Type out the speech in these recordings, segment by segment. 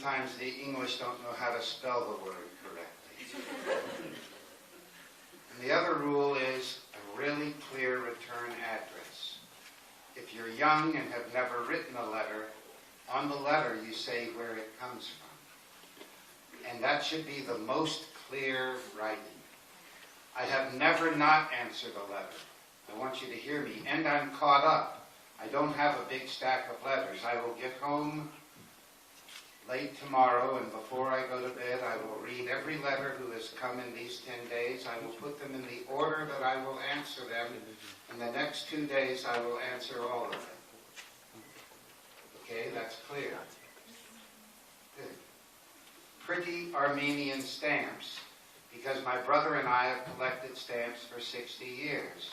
sometimes the English don't know how to spell the word correctly. And the other rule is a really clear return address. If you're young and have never written a letter, on the letter you say where it comes from. And that should be the most clear writing. I have never not answered a letter. I want you to hear me. And I'm caught up. I don't have a big stack of letters. I will get home late tomorrow, and before I go to bed, I will read every letter who has come in these 10 days. I will put them in the order that I will answer them. In the next 2 days, I will answer all of them. Okay, that's clear. Good. Pretty Armenian stamps, because my brother and I have collected stamps for 60 years.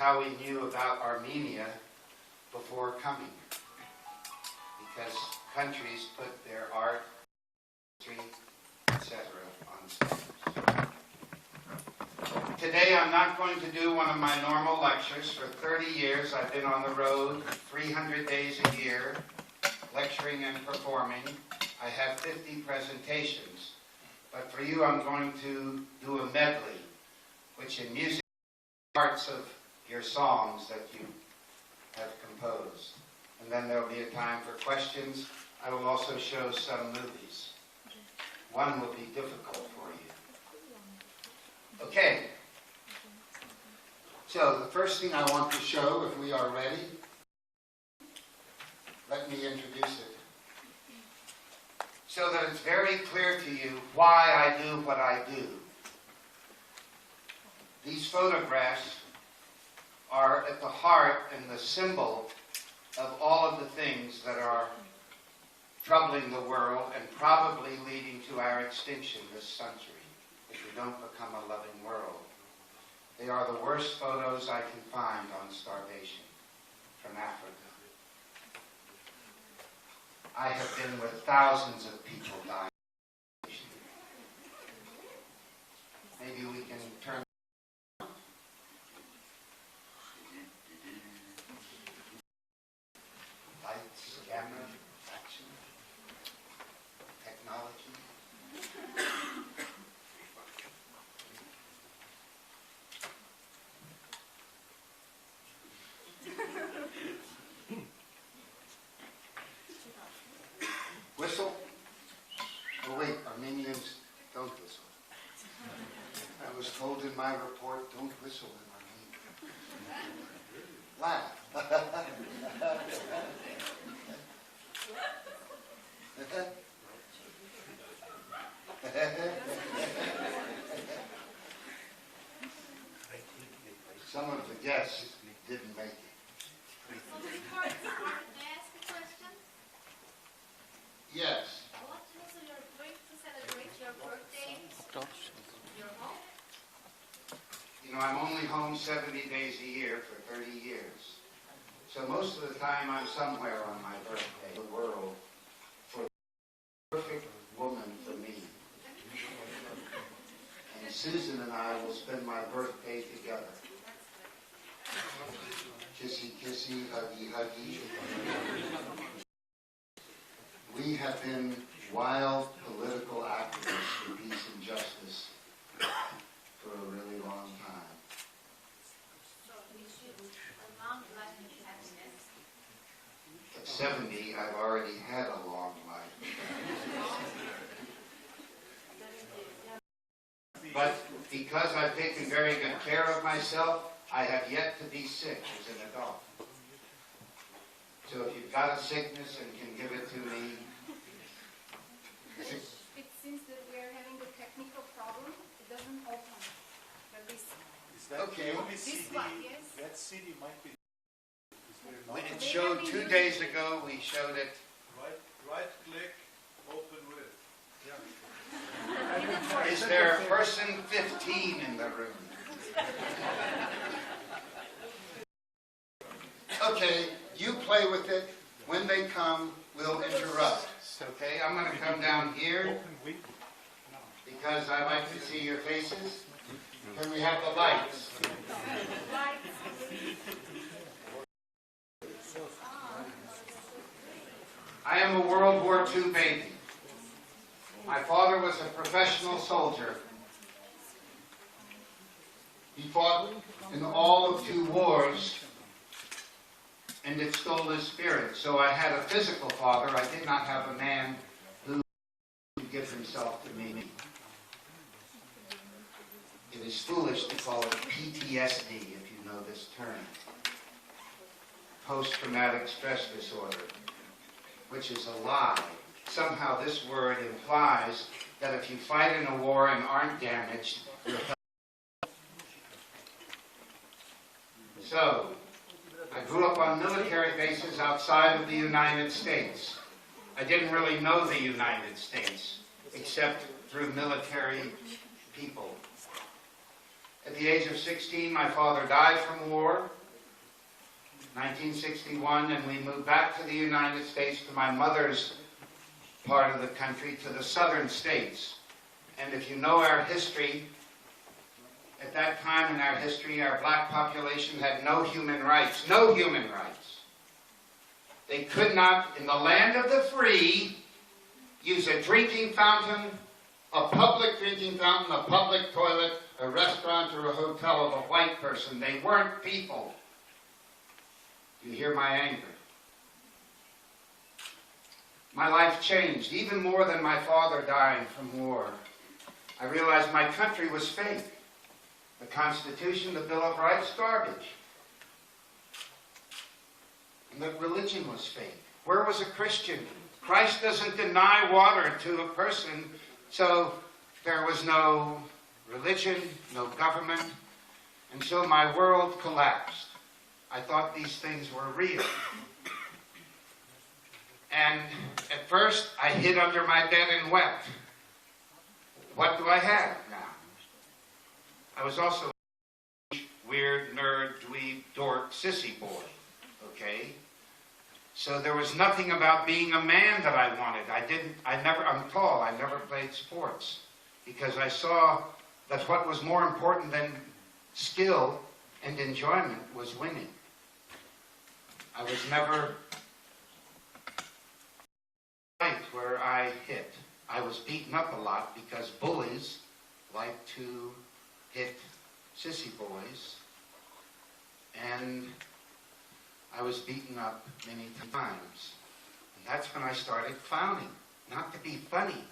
How we knew about Armenia before coming, because countries put their art, history, etc. on stamps. Today I'm not going to do one of my normal lectures. For 30 years I've been on the road, 300 days a year, lecturing and performing. I have 50 presentations. But for you I'm going to do a medley, which in music parts of your songs that you have composed. And then there will be a time for questions. I will also show some movies. One will be difficult for you. Okay. So the first thing I want to show, if we are ready, let me introduce it. So that it's very clear to you why I do what I do. These photographs are at the heart and the symbol of all of the things that are troubling the world and probably leading to our extinction this century if we don't become a loving world. They are the worst photos I can find on starvation from Africa. I have been with thousands of people dying. Maybe we can turn lights, camera, action, technology. Whistle? Oh wait, Armenians don't whistle. I was told in my report, don't whistle in Armenia. Laugh. Some of the guests didn't make it. May I ask a question? Yes. What was your going to celebrate your birthday? Your home? You know, I'm only home 70 days a year for 30 years. So most of the time I'm somewhere on my birthday. The world for the perfect woman for me. And Susan and I will spend my birthday together. Kissy, kissy, huggy, huggy. We have been wild political activists for peace and justice for a really long time. So we should long life and happiness. At 70, I've already had a long life. But because I've taken very good care of myself, I have yet to be sick as an adult. So if you've got a sickness and can give it to me. It seems that we are having a technical problem. It doesn't open. But this, Is that Okay. the only this CD? one, yes. That CD might be. It showed 2 days ago, we showed it. Right click, open with. Is there a person 15 in the room? Okay, you play with it. When they come, we'll interrupt. Okay, I'm going to come down here because I like to see your faces. Can we have the lights? I am a World War II baby. My father was a professional soldier. He fought in all of 2 wars, and it stole his spirit. So I had a physical father. I did not have a man who would give himself to me. It is foolish to call it PTSD, if you know this term. Post-traumatic stress disorder, which is a lie. Somehow this word implies that if you fight in a war and aren't damaged, you're healthy. So, I grew up on military bases outside of the United States. I didn't really know the United States, except through military people. At the age of 16, my father died from war, 1961, and we moved back to the United States, to my mother's part of the country, to the southern states. And if you know our history, at that time in our history, our black population had no human rights. No human rights. They could not, in the land of the free, use a drinking fountain, a public drinking fountain, a public toilet, a restaurant, or a hotel of a white person. They weren't people. You hear my anger. My life changed, even more than my father dying from war. I realized my country was fake. The Constitution, the Bill of Rights, garbage. And that religion was fake. Where was a Christian? Christ doesn't deny water to a person, so there was no religion, no government, until my world collapsed. I thought these things were real. And at first, I hid under my bed and wept. What do I have now? I was also a weird, nerd, dweeb, dork, sissy boy, okay? So there was nothing about being a man that I wanted. I'm tall, I never played sports, because I saw that what was more important than skill and enjoyment was winning. I was never right where I hit. I was beaten up a lot because bullies like to hit sissy boys, and I was beaten up many times. And that's when I started clowning. Not to be funny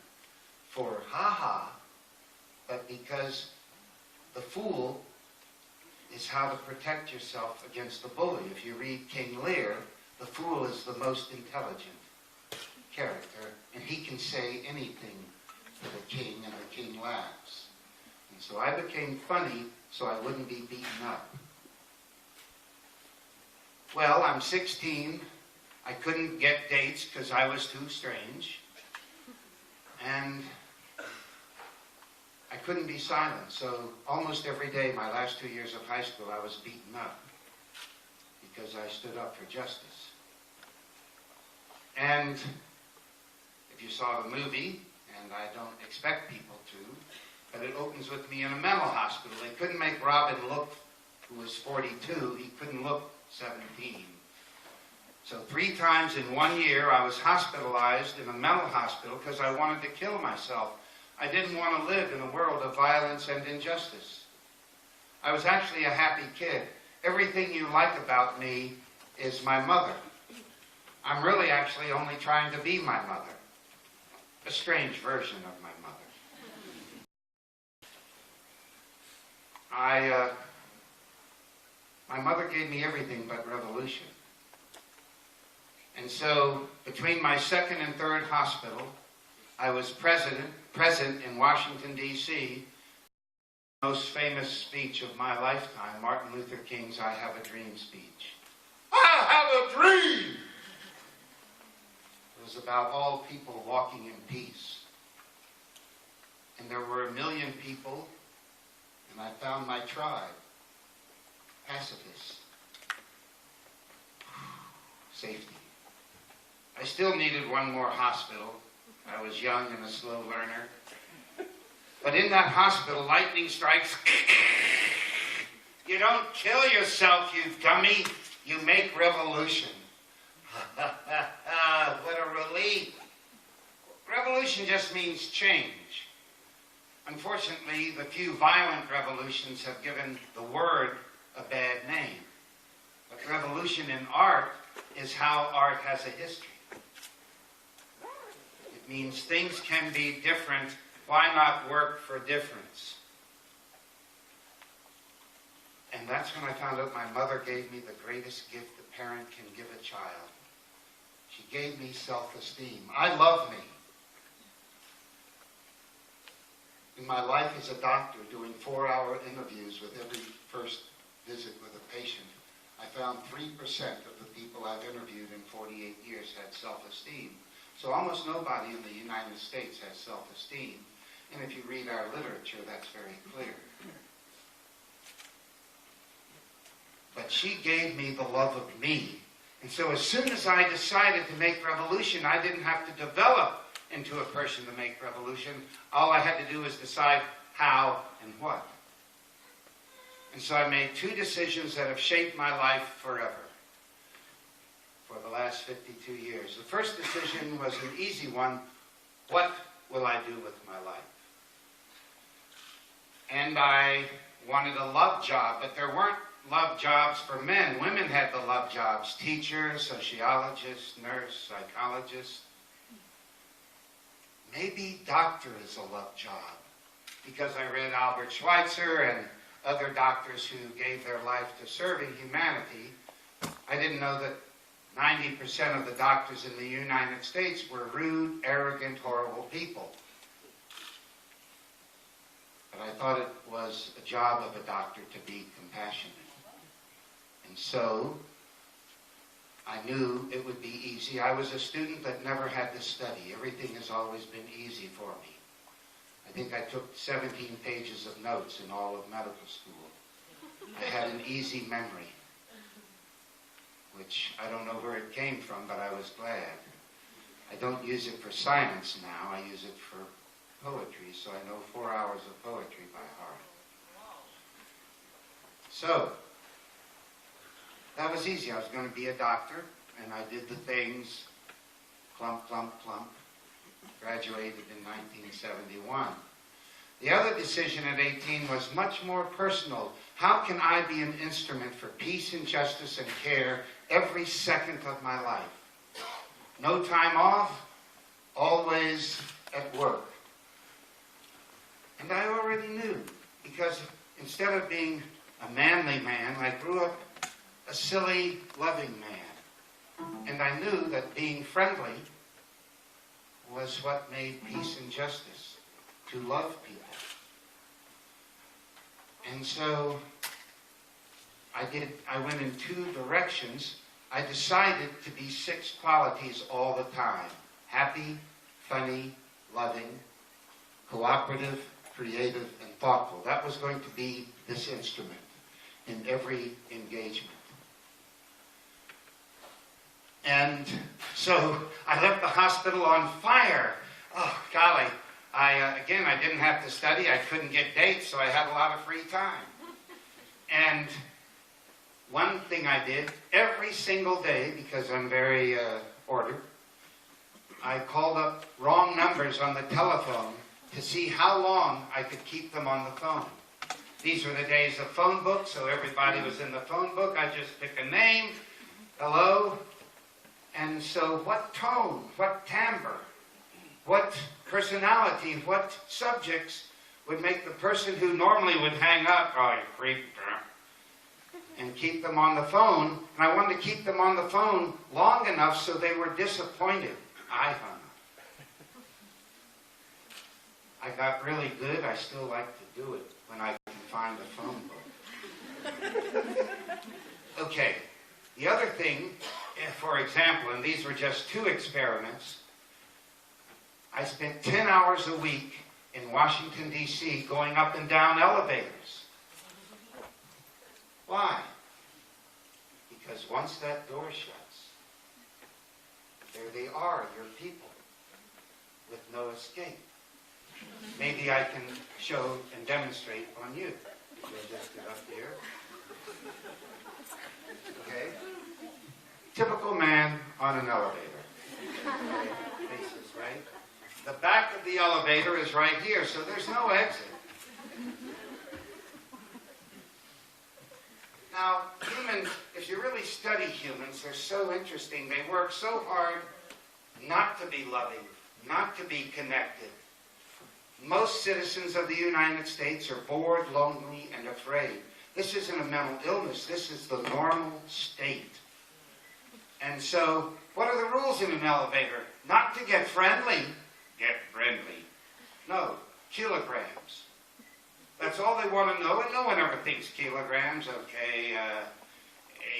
for ha-ha, but because the fool is how to protect yourself against the bully. If you read King Lear, the fool is the most intelligent character, and he can say anything to the king, and the king laughs. And so I became funny so I wouldn't be beaten up. Well, I'm 16. I couldn't get dates because I was too strange. And I couldn't be silent. So almost every day, my last 2 years of high school, I was beaten up because I stood up for justice. And if you saw the movie, and I don't expect people to, but it opens with me in a mental hospital. They couldn't make Robin look, who was 42, he couldn't look 17. So 3 times in 1 year, I was hospitalized in a mental hospital because I wanted to kill myself. I didn't want to live in a world of violence and injustice. I was actually a happy kid. Everything you like about me is my mother. I'm really actually only trying to be my mother. A strange version of my mother. My mother gave me everything but revolution. And so, between my second and third hospital, I was present in Washington, D.C., the most famous speech of my lifetime, Martin Luther King's I Have a Dream speech. I have a dream! It was about all people walking in peace. And there were 1 million people, and I found my tribe, pacifists. Safety. I still needed one more hospital. I was young and a slow learner. But in that hospital, lightning strikes. You don't kill yourself, you dummy. You make revolution. What a relief. Revolution just means change. Unfortunately, the few violent revolutions have given the word a bad name. But revolution in art is how art has a history. It means things can be different. Why not work for difference? And that's when I found out my mother gave me the greatest gift a parent can give a child. She gave me self-esteem. I love me. In my life as a doctor, doing 4-hour interviews with every first visit with a patient, I found 3% of the people I've interviewed in 48 years had self-esteem. So almost nobody in the United States has self-esteem. And if you read our literature, that's very clear. But she gave me the love of me. And so as soon as I decided to make revolution, I didn't have to develop into a person to make revolution. All I had to do was decide how and what. And so I made 2 decisions that have shaped my life forever for the last 52 years. The first decision was an easy one. What will I do with my life? And I wanted a love job, but there weren't love jobs for men. Women had the love jobs: teacher, sociologist, nurse, psychologist. Maybe doctor is a love job, because I read Albert Schweitzer and other doctors who gave their life to serving humanity. I didn't know that 90% of the doctors in the United States were rude, arrogant, horrible people. But I thought it was a job of a doctor to be compassionate. And so I knew it would be easy. I was a student that never had to study. Everything has always been easy for me. I think I took 17 pages of notes in all of medical school. I had an easy memory, which I don't know where it came from, but I was glad. I don't use it for science now. I use it for poetry, so I know 4 hours of poetry by heart. So that was easy. I was going to be a doctor, and I did the things, plump, plump, plump. Graduated in 1971. The other decision at 18 was much more personal. How can I be an instrument for peace and justice and care every second of my life? No time off, always at work. And I already knew, because instead of being a manly man, I grew up a silly, loving man. And I knew that being friendly was what made peace and justice, to love people. And so I went in 2 directions. I decided to be 6 qualities all the time: happy, funny, loving, cooperative, creative, and thoughtful. That was going to be this instrument in every engagement. And so I left the hospital on fire. Oh, golly. I didn't have to study. I couldn't get dates, so I had a lot of free time. And one thing I did every single day, because I'm very ordered, I called up wrong numbers on the telephone to see how long I could keep them on the phone. These were the days of phone books, so everybody was in the phone book. I just pick a name, hello. And so what tone, what timbre, what personality, what subjects would make the person who normally would hang up, oh, you creep, and keep them on the phone. And I wanted to keep them on the phone long enough so they were disappointed. I hung up. I got really good. I still like to do it when I can find a phone book. Okay. The other thing, for example, and these were just 2 experiments, I spent 10 hours a week in Washington, D.C. going up and down elevators. Why? Because once that door shuts, there they are, your people, with no escape. Maybe I can show and demonstrate on you. You'll just get up here. Okay? Typical man on an elevator. Okay? Faces, right? The back of the elevator is right here, so there's no exit. Now, humans, if you really study humans, they're so interesting. They work so hard not to be loving, not to be connected. Most citizens of the United States are bored, lonely, and afraid. This isn't a mental illness. This is the normal state. And so, what are the rules in an elevator? Not to get friendly. Get friendly. No, kilograms. That's all they want to know, and no one ever thinks kilograms. Okay,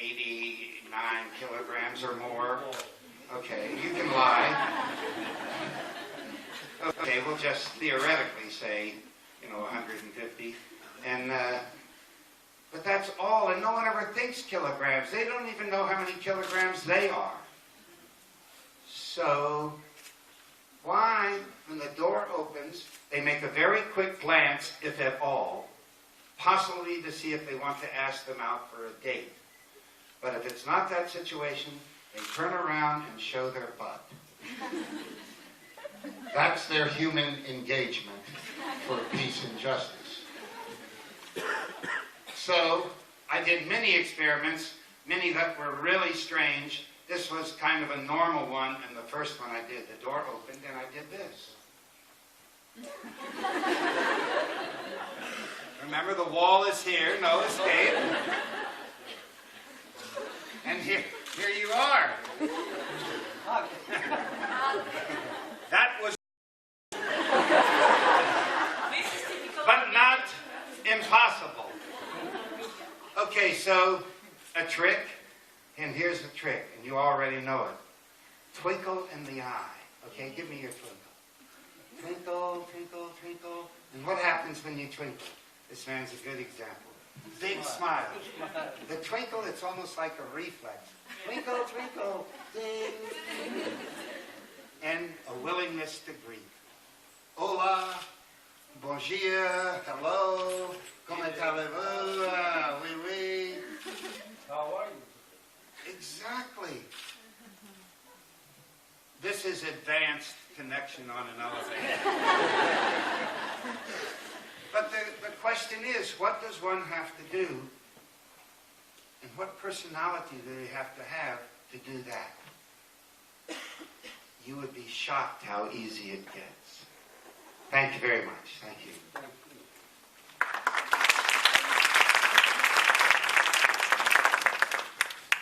89 kilograms or more. Okay, you can lie. Okay, we'll just theoretically say, 150. And, but that's all, and no one ever thinks kilograms. They don't even know how many kilograms they are. So, why, when the door opens, they make a very quick glance, if at all, possibly to see if they want to ask them out for a date. But if it's not that situation, they turn around and show their butt. That's their human engagement for peace and justice. So, I did many experiments, many that were really strange. This was kind of a normal one, and the first one I did, the door opened and I did this. Remember, the wall is here, no escape. And here you are. That was, but not impossible. Okay, so a trick, and here's the trick, and you already know it. Twinkle in the eye. Okay, give me your twinkle. Twinkle, twinkle, twinkle. And what happens when you twinkle? This man's a good example. Big smile. The twinkle, it's almost like a reflex. Twinkle, twinkle, ding. And a willingness to greet. Hola, bonjour, hello, comment allez-vous, oui, oui. How are you? Exactly. This is advanced connection on an elevator. But the question is, what does one have to do, and what personality do they have to do that? You would be shocked how easy it gets. Thank you very much. Thank you.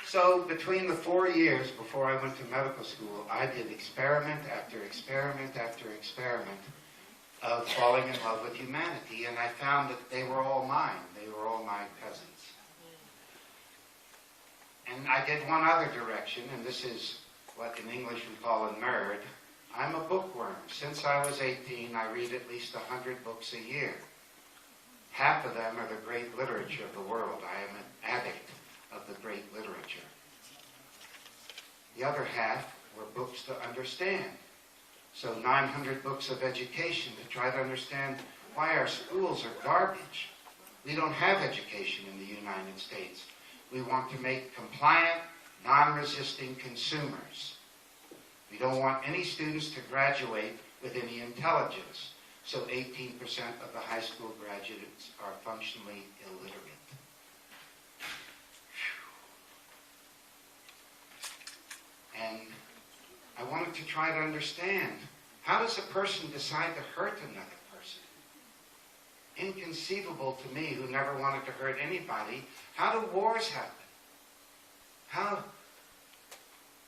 So between the 4 years before I went to medical school, I did experiment after experiment after experiment of falling in love with humanity, and I found that they were all mine. They were all my cousins. And I did one other direction, and this is what in English we call a nerd. I'm a bookworm. Since I was 18, I read at least 100 books a year. Half of them are the great literature of the world. I am an addict of the great literature. The other half were books to understand. So 900 books of education to try to understand why our schools are garbage. We don't have education in the United States. We want to make compliant, non-resisting consumers. We don't want any students to graduate with any intelligence. So 18% of the high school graduates are functionally illiterate. And I wanted to try to understand, how does a person decide to hurt another person? Inconceivable to me, who never wanted to hurt anybody. How do wars happen?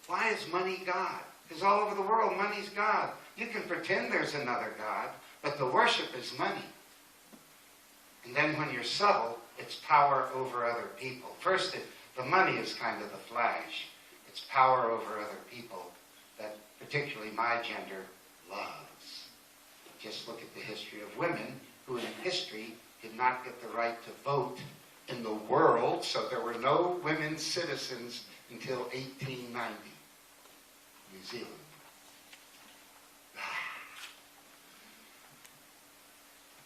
Why is money God? Because all over the world, money's God. You can pretend there's another God, but the worship is money. And then when you're subtle, it's power over other people. First, the money is kind of the flash. It's power over other people that particularly my gender loves. Just look at the history of women who in history did not get the right to vote in the world, so there were no women citizens until 1890. New Zealand.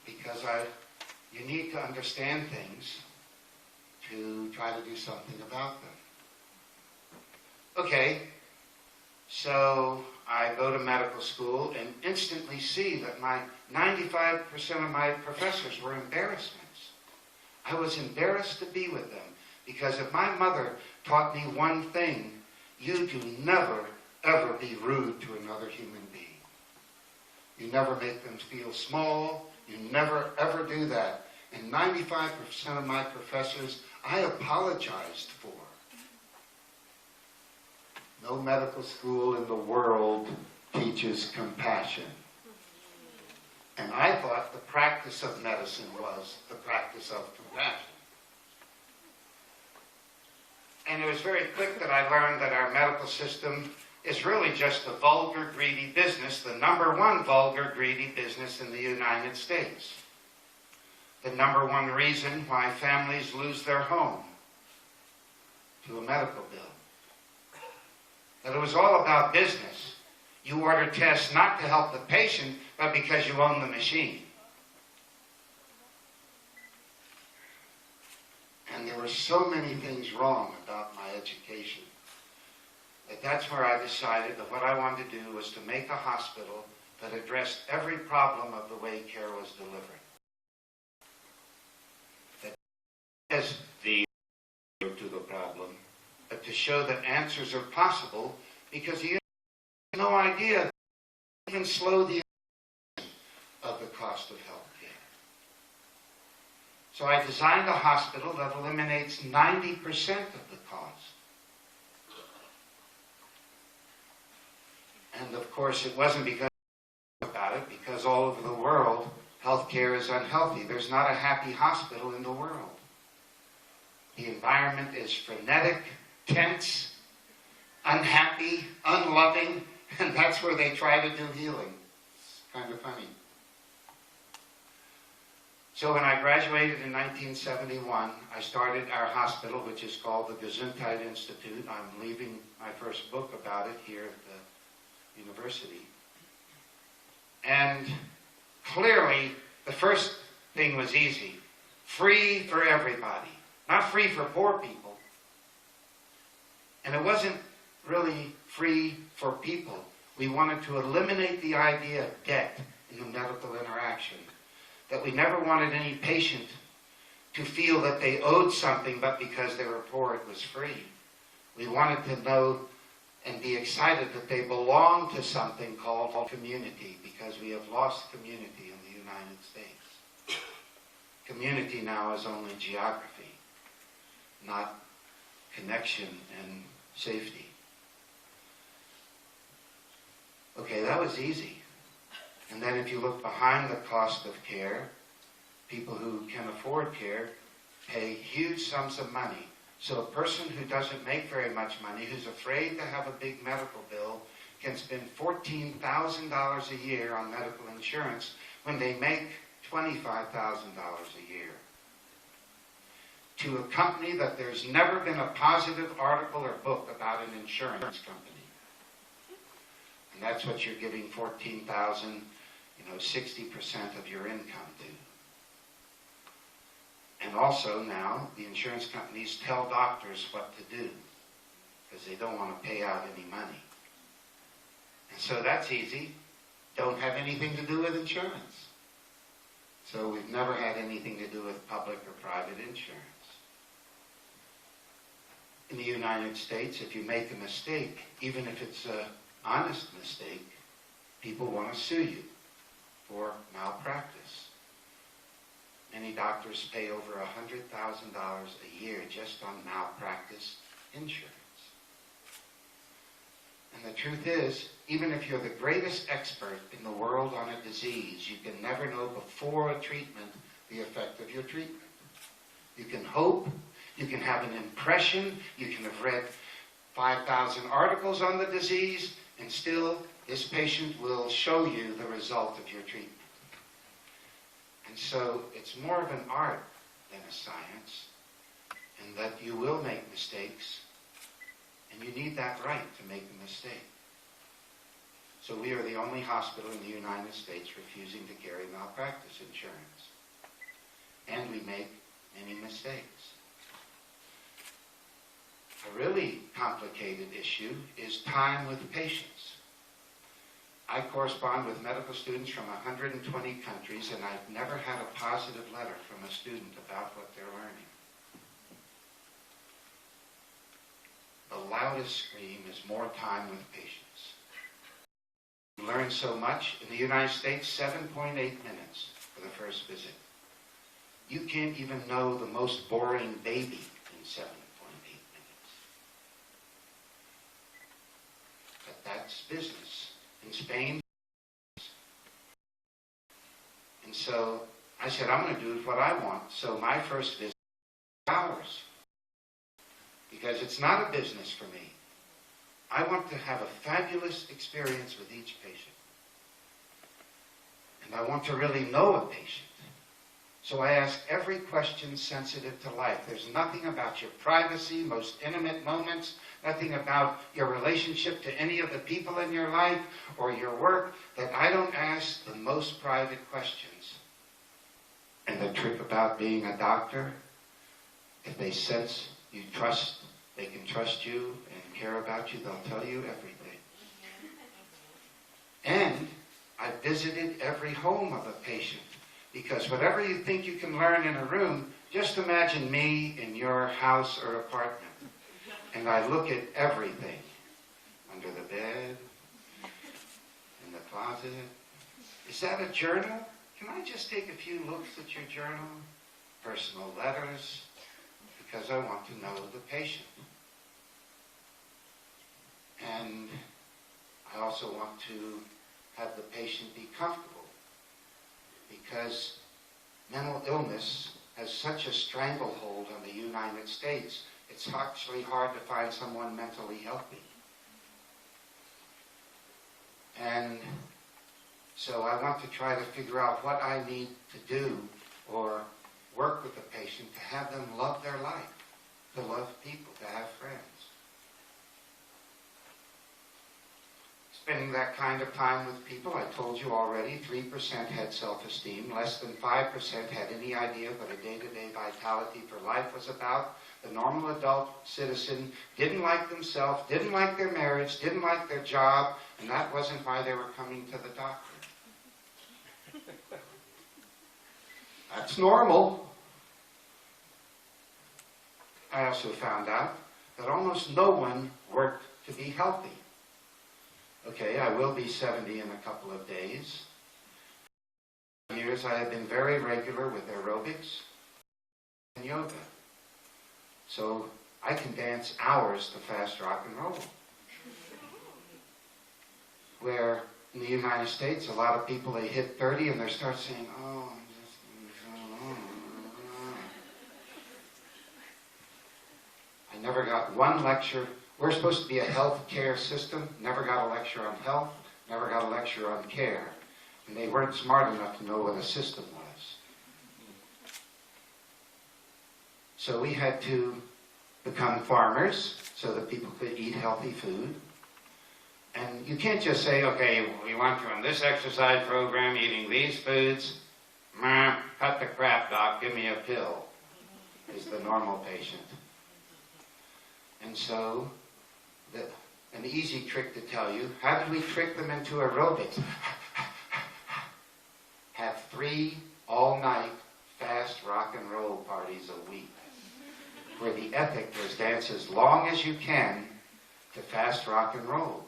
Because you need to understand things to try to do something about them. Okay, So I go to medical school and instantly see that 95% of my professors were embarrassments. I was embarrassed to be with them because if my mother taught me one thing, you do never, ever be rude to another human being. You never make them feel small. You never, ever do that. And 95% of my professors, I apologized for. No medical school in the world teaches compassion. And I thought the practice of medicine was the practice of compassion. And it was very quick that I learned that our medical system is really just a vulgar, greedy business, the number one vulgar, greedy business in the United States. The number one reason why families lose their home to a medical bill. That it was all about business. You order tests not to help the patient, but because you own the machine. And there were so many things wrong about my education that that's where I decided that what I wanted to do was to make a hospital that addressed every problem of the way care was delivered. That as the answer to the problem, but to show that answers are possible, because you have no idea even slow the of the cost of health care. So I designed a hospital that eliminates 90% of the cost. And of course it wasn't because about it, because all over the world healthcare is unhealthy. There's not a happy hospital in the world. The environment is frenetic, tense, unhappy, unloving, and that's where they try to do healing. It's kind of funny. So when I graduated in 1971, I started our hospital, which is called the Gesundheit Institute. I'm leaving my first book about it here at the university. And clearly, the first thing was easy. Free for everybody. Not free for poor people. And it wasn't really free for people. We wanted to eliminate the idea of debt in the medical interaction. That we never wanted any patient to feel that they owed something, but because they were poor it was free. We wanted to know and be excited that they belong to something called community, because we have lost community in the United States. Community now is only geography, not connection and safety. Okay, that was easy. And then if you look behind the cost of care, people who can afford care pay huge sums of money. So a person who doesn't make very much money, who's afraid to have a big medical bill, can spend $14,000 a year on medical insurance when they make $25,000 a year. To a company that there's never been a positive article or book about an insurance company. And that's what you're giving $14,000, 60% of your income to. And also now, the insurance companies tell doctors what to do because they don't want to pay out any money. And so that's easy. Don't have anything to do with insurance. So we've never had anything to do with public or private insurance. In the United States, if you make a mistake, even if it's an honest mistake, people want to sue you for malpractice. Many doctors pay over $100,000 a year just on malpractice insurance. And the truth is, even if you're the greatest expert in the world on a disease, you can never know before a treatment the effect of your treatment. You can hope, you can have an impression, you can have read 5,000 articles on the disease, and still this patient will show you the result of your treatment. And so it's more of an art than a science, and that you will make mistakes, and you need that right to make a mistake. So we are the only hospital in the United States refusing to carry malpractice insurance. And we make many mistakes. A really complicated issue is time with patients. I correspond with medical students from 120 countries, and I've never had a positive letter from a student about what they're learning. The loudest scream is more time with patients. You learn so much. In the United States, 7.8 minutes for the first visit. You can't even know the most boring baby in 7.8 minutes. But that's business. In Spain. And so I said, I'm going to do what I want. So my first visit was hours. Because it's not a business for me. I want to have a fabulous experience with each patient. And I want to really know a patient. So I ask every question sensitive to life. There's nothing about your privacy, most intimate moments, nothing about your relationship to any of the people in your life or your work that I don't ask the most private questions. And the trick about being a doctor, if they sense you trust, they can trust you and care about you, they'll tell you everything. And I visited every home of a patient. Because whatever you think you can learn in a room, just imagine me in your house or apartment. And I look at everything. Under the bed, in the closet. Is that a journal? Can I just take a few looks at your journal? Personal letters. Because I want to know the patient. And I also want to have the patient be comfortable. Because mental illness has such a stranglehold on the United States, it's actually hard to find someone mentally healthy. And so I want to try to figure out what I need to do or work with the patient to have them love their life, to love people, to have friends. Spending that kind of time with people, I told you already, 3% had self-esteem, less than 5% had any idea what a day-to-day vitality for life was about. The normal adult citizen didn't like themselves, didn't like their marriage, didn't like their job, and that wasn't why they were coming to the doctor. That's normal. I also found out that almost no one worked to be healthy. Okay, I will be 70 in a couple of days. For years I have been very regular with aerobics and yoga. So I can dance hours to fast rock and roll. Where in the United States, a lot of people, they hit 30 and they start saying, oh, I'm just... I never got one lecture. We're supposed to be a health care system. Never got a lecture on health. Never got a lecture on care. And they weren't smart enough to know what a system was. So we had to become farmers so that people could eat healthy food. And you can't just say, okay, we want you on this exercise program, eating these foods. Cut the crap, doc, give me a pill, is the normal patient. And so, an easy trick to tell you, how did we trick them into aerobics? Have 3 all-night fast rock and roll parties a week, where the ethic was dance as long as you can to fast rock and roll.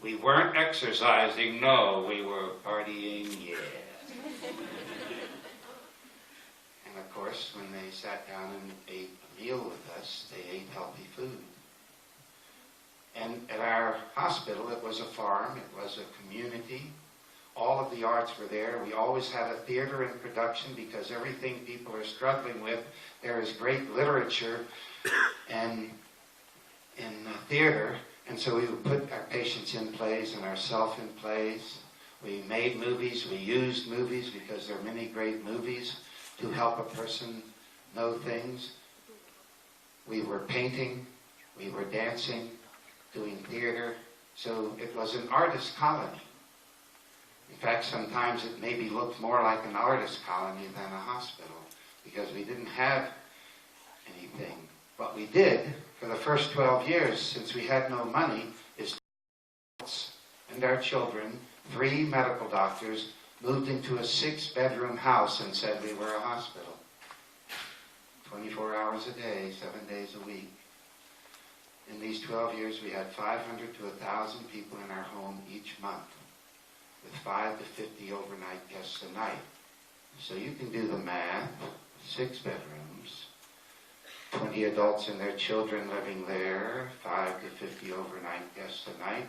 We weren't exercising, no, we were partying, yeah. And of course, when they sat down and ate a meal with us, they ate healthy food. And at our hospital, it was a farm, it was a community. All of the arts were there. We always had a theater in production because everything people are struggling with, there is great literature and in theater. And so we would put our patients in plays and ourselves in plays. We made movies, we used movies because there are many great movies to help a person know things. We were painting, we were dancing, doing theater. So it was an artist colony. In fact, sometimes it maybe looked more like an artist colony than a hospital because we didn't have anything What we did for the first 12 years, since we had no money, is adults and our children, 3 medical doctors, moved into a 6-bedroom house and said we were a hospital. 24 hours a day, 7 days a week. In these 12 years, we had 500 to 1,000 people in our home each month, with 5 to 50 overnight guests a night. So you can do the math, 6 bedrooms, 20 adults and their children living there, 5 to 50 overnight guests a night.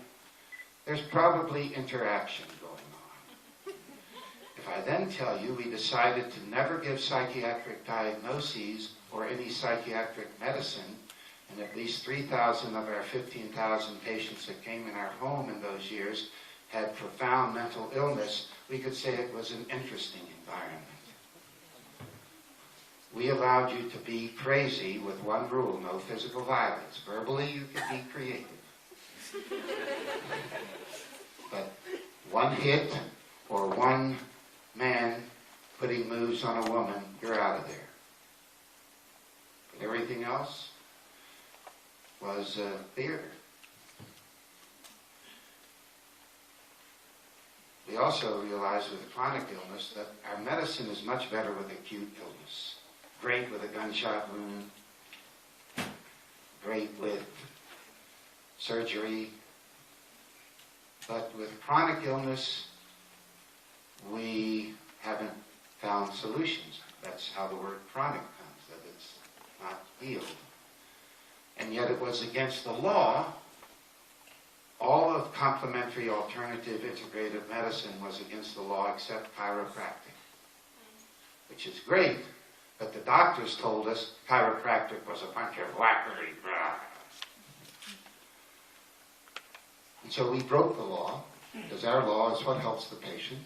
There's probably interaction going on. If I then tell you we decided to never give psychiatric diagnoses or any psychiatric medicine, and at least 3,000 of our 15,000 patients that came in our home in those years had profound mental illness, we could say it was an interesting environment. We allowed you to be crazy with one rule, no physical violence. Verbally, you could be creative. But one hit or one man putting moves on a woman, you're out of there. But everything else was theater. We also realized with a chronic illness that our medicine is much better with acute illness. Great with a gunshot wound, great with surgery, but with chronic illness, we haven't found solutions. That's how the word chronic comes, that it's not healed. And yet it was against the law. All of complementary alternative integrative medicine was against the law except chiropractic, which is great, but the doctors told us chiropractic was a bunch of whackery. And so we broke the law, because our law is what helps the patient,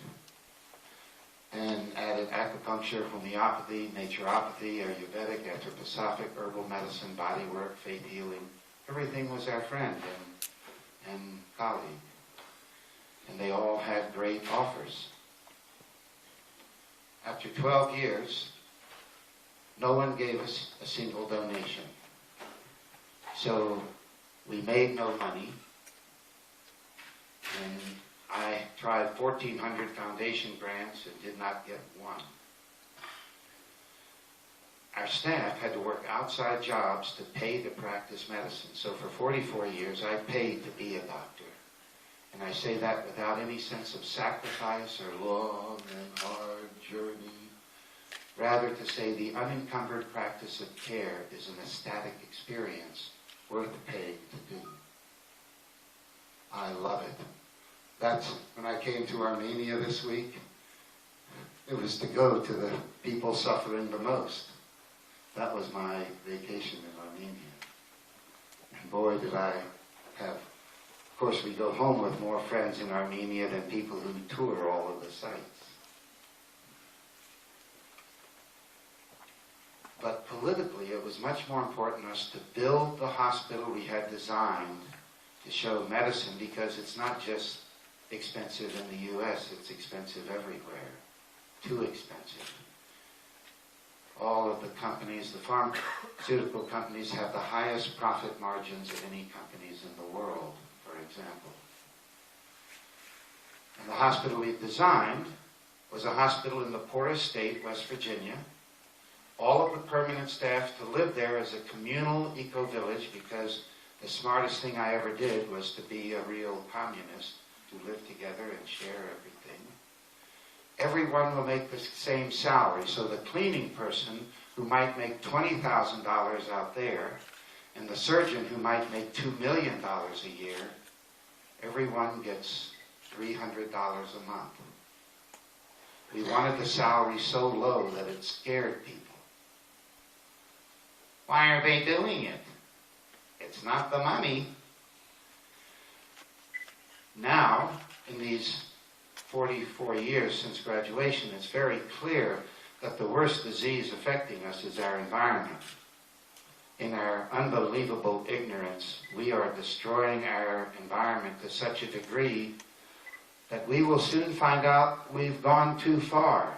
and added acupuncture, homeopathy, naturopathy, Ayurvedic, anthroposophic, herbal medicine, body work, faith healing. Everything was our friend and colleague. And they all had great offers. After 12 years, no one gave us a single donation. So we made no money. And I tried 1,400 foundation grants and did not get one. Our staff had to work outside jobs to pay to practice medicine. So for 44 years, I paid to be a doctor. And I say that without any sense of sacrifice or long and hard journey. Rather to say the unencumbered practice of care is an ecstatic experience worth paying to do. I love it. That's when I came to Armenia this week. It was to go to the people suffering the most. That was my vacation in Armenia. And boy, did I have... Of course, we go home with more friends in Armenia than people who tour all of the sites. But politically, it was much more important to us to build the hospital we had designed to show medicine, because it's not just expensive in the U.S., it's expensive everywhere. Too expensive. All of the companies, the pharmaceutical companies, have the highest profit margins of any companies in the world, for example. And the hospital we designed was a hospital in the poorest state, West Virginia. All of the permanent staff to live there as a communal eco-village, because the smartest thing I ever did was to be a real communist, to live together and share everything. Everyone will make the same salary, so the cleaning person who might make $20,000 out there, and the surgeon who might make $2 million a year, everyone gets $300 a month. We wanted the salary so low that it scared people. Why are they doing it? It's not the money. Now, in these 44 years since graduation, it's very clear that the worst disease affecting us is our environment. In our unbelievable ignorance, we are destroying our environment to such a degree that we will soon find out we've gone too far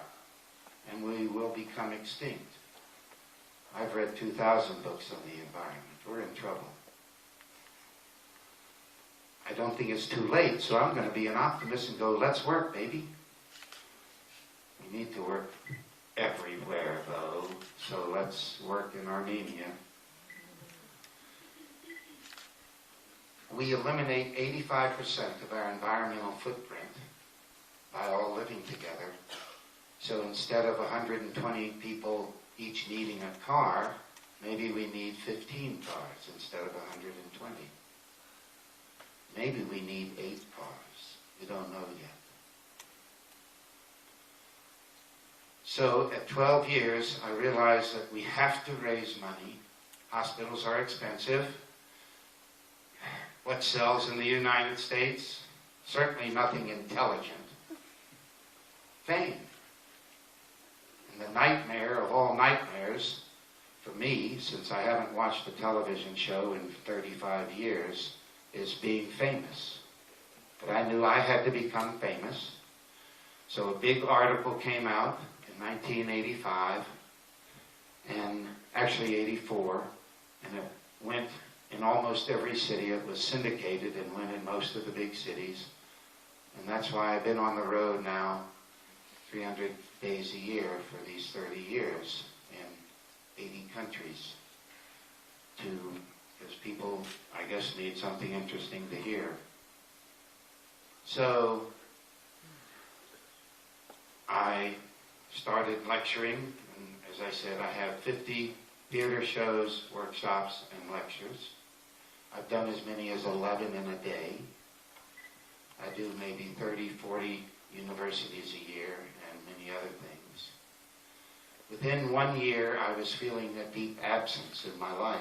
and we will become extinct. I've read 2,000 books on the environment. We're in trouble. I don't think it's too late, so I'm going to be an optimist and go, let's work, baby. We need to work everywhere, though, so let's work in Armenia. We eliminate 85% of our environmental footprint by all living together. So instead of 120 people each needing a car, maybe we need 15 cars instead of 120. Maybe we need 8 cars. We don't know yet. So at 12 years, I realized that we have to raise money. Hospitals are expensive. What sells in the United States? Certainly nothing intelligent. Fame. And the nightmare of all nightmares, for me, since I haven't watched a television show in 35 years, is being famous. But I knew I had to become famous. So a big article came out in 1985, and actually 84, and it went in almost every city. It was syndicated and went in most of the big cities. And that's why I've been on the road now 300 days a year for these 30 years in 80 countries because people, I guess, need something interesting to hear. So I started lecturing, and as I said, I have 50 theater shows, workshops, and lectures. I've done as many as 11 in a day. I do maybe 30, 40 universities a year and many other things. Within 1 year, I was feeling a deep absence in my life.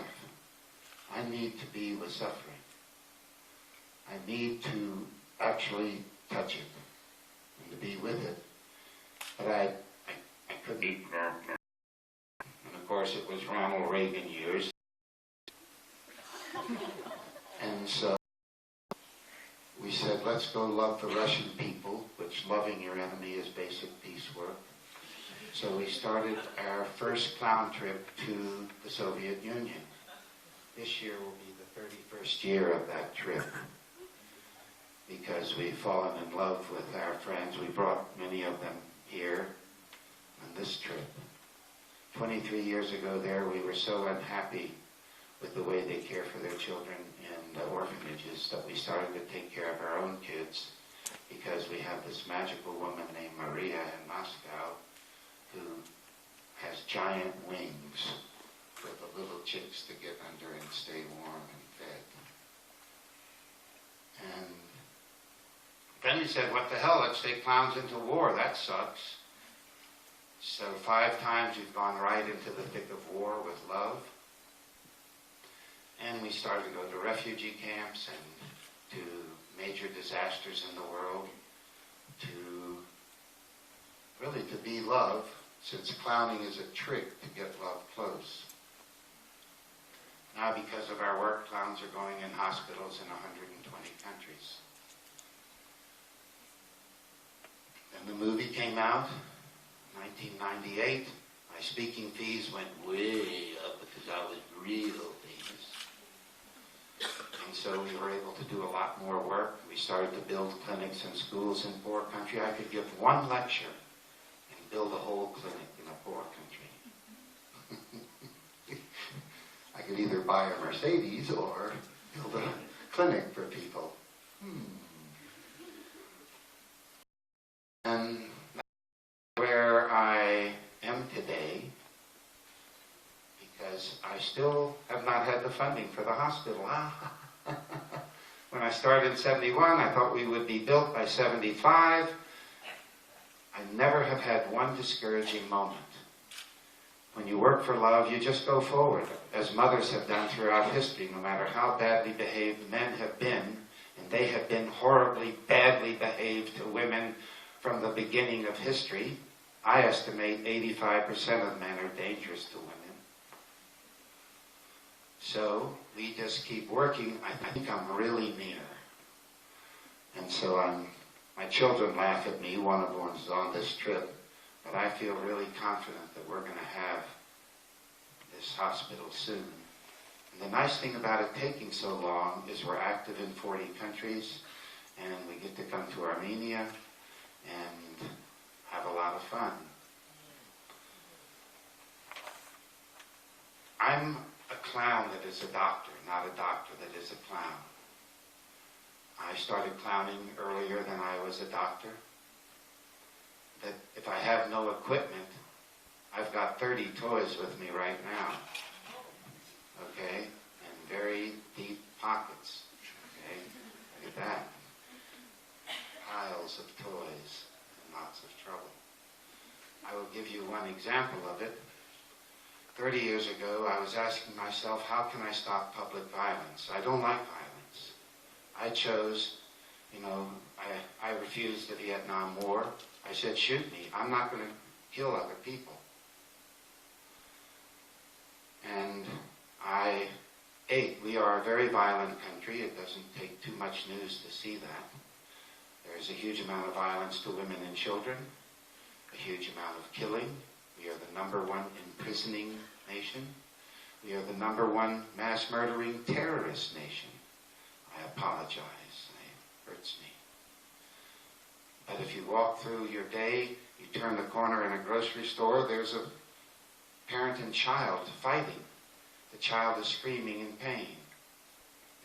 I need to be with suffering. I need to actually touch it and to be with it. But I couldn't. And of course, it was Ronald Reagan years. And so we said, let's go love the Russian people, which loving your enemy is basic peace work. So we started our first clown trip to the Soviet Union. This year will be the 31st year of that trip because we've fallen in love with our friends. We brought many of them here on this trip. 23 years ago there, we were so unhappy with the way they care for their children in the orphanages that we started to take care of our own kids because we have this magical woman named Maria in Moscow who has giant wings for the little chicks to get under and stay warm and fed. And then we said, what the hell, let's take clowns into war, that sucks. So 5 times we've gone right into the thick of war with love. And we started to go to refugee camps and to major disasters in the world to really to be love, since clowning is a trick to get love close. Now, because of our work, clowns are going in hospitals in 120 countries. Then the movie came out, 1998. My speaking fees went way up because I was real famous. And so we were able to do a lot more work. We started to build clinics and schools in poor country. I could give one lecture and build a whole clinic in a poor country. I could either buy a Mercedes or build a clinic for people. And that's where I am today, because I still have not had the funding for the hospital. When I started in 71, I thought we would be built by 75. I never have had one discouraging moment. When you work for love, you just go forward, as mothers have done throughout history, no matter how badly behaved men have been, and they have been horribly, badly behaved to women from the beginning of history. I estimate 85% of men are dangerous to women. So we just keep working. I think I'm really near. And so my children laugh at me. One of them is on this trip. But I feel really confident that we're going to have this hospital soon. And the nice thing about it taking so long is we're active in 40 countries, and we get to come to Armenia and have a lot of fun. I'm a clown that is a doctor, not a doctor that is a clown. I started clowning earlier than I was a doctor. That if I have no equipment, I've got 30 toys with me right now. Okay? And very deep pockets. Okay? Look at that. Piles of toys and lots of trouble. I will give you one example of it. 30 years ago, I was asking myself, how can I stop public violence? I don't like violence. I chose, I refused the Vietnam War. I said, shoot me. I'm not going to kill other people. And I ate. We are a very violent country. It doesn't take too much news to see that. There's a huge amount of violence to women and children, a huge amount of killing. We are the #1 imprisoning nation. We are the #1 mass murdering terrorist nation. I apologize. It hurts me. But if you walk through your day, you turn the corner in a grocery store, there's a parent and child fighting. The child is screaming in pain.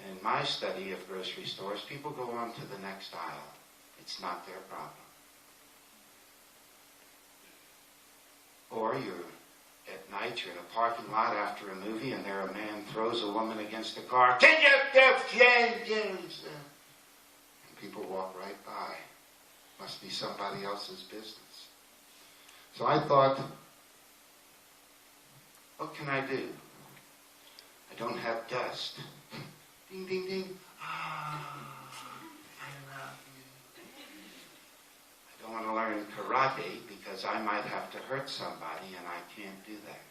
And in my study of grocery stores, people go on to the next aisle. It's not their problem. Or at night, you're in a parking lot after a movie, and there a man throws a woman against the car. Can you and people walk right by. Must be somebody else's business. So I thought, what can I do? I don't have dust. Ding, ding, ding. Ah, I love you. I don't want to learn karate because I might have to hurt somebody and I can't do that.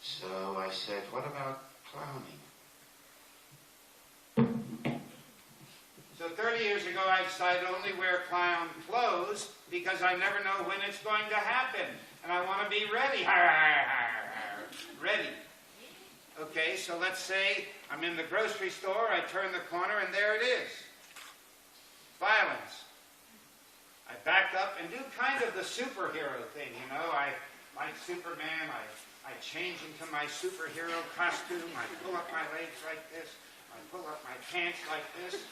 So I said, what about clowning? So 30 years ago, I decided to only wear clown clothes because I never know when it's going to happen. And I want to be ready. Ready. Okay, so let's say I'm in the grocery store, I turn the corner, and there it is. Violence. I back up and do kind of the superhero thing, I, like Superman, I change into my superhero costume, I pull up my legs like this, I pull up my pants like this.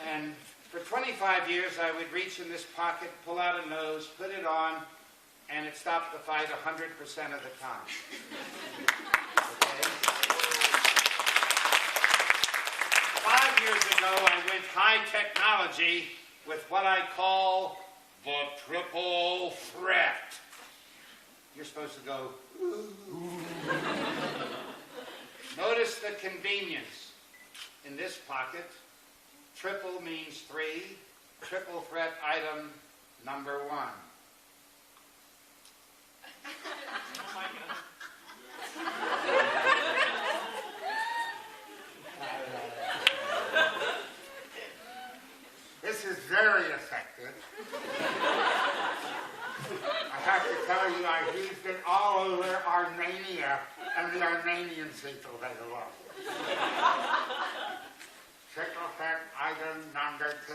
And for 25 years, I would reach in this pocket, pull out a nose, put it on, and it stopped the fight 100% of the time. Okay? 5 years ago, I went high technology with what I call the triple threat. You're supposed to go, ooh. Notice the convenience in this pocket. Triple means 3. Triple threat item number 1. Oh my God. This is very effective. I have to tell you, I've used it all over Armenia, and the Armenian people, they love it. Triple threat item number 2.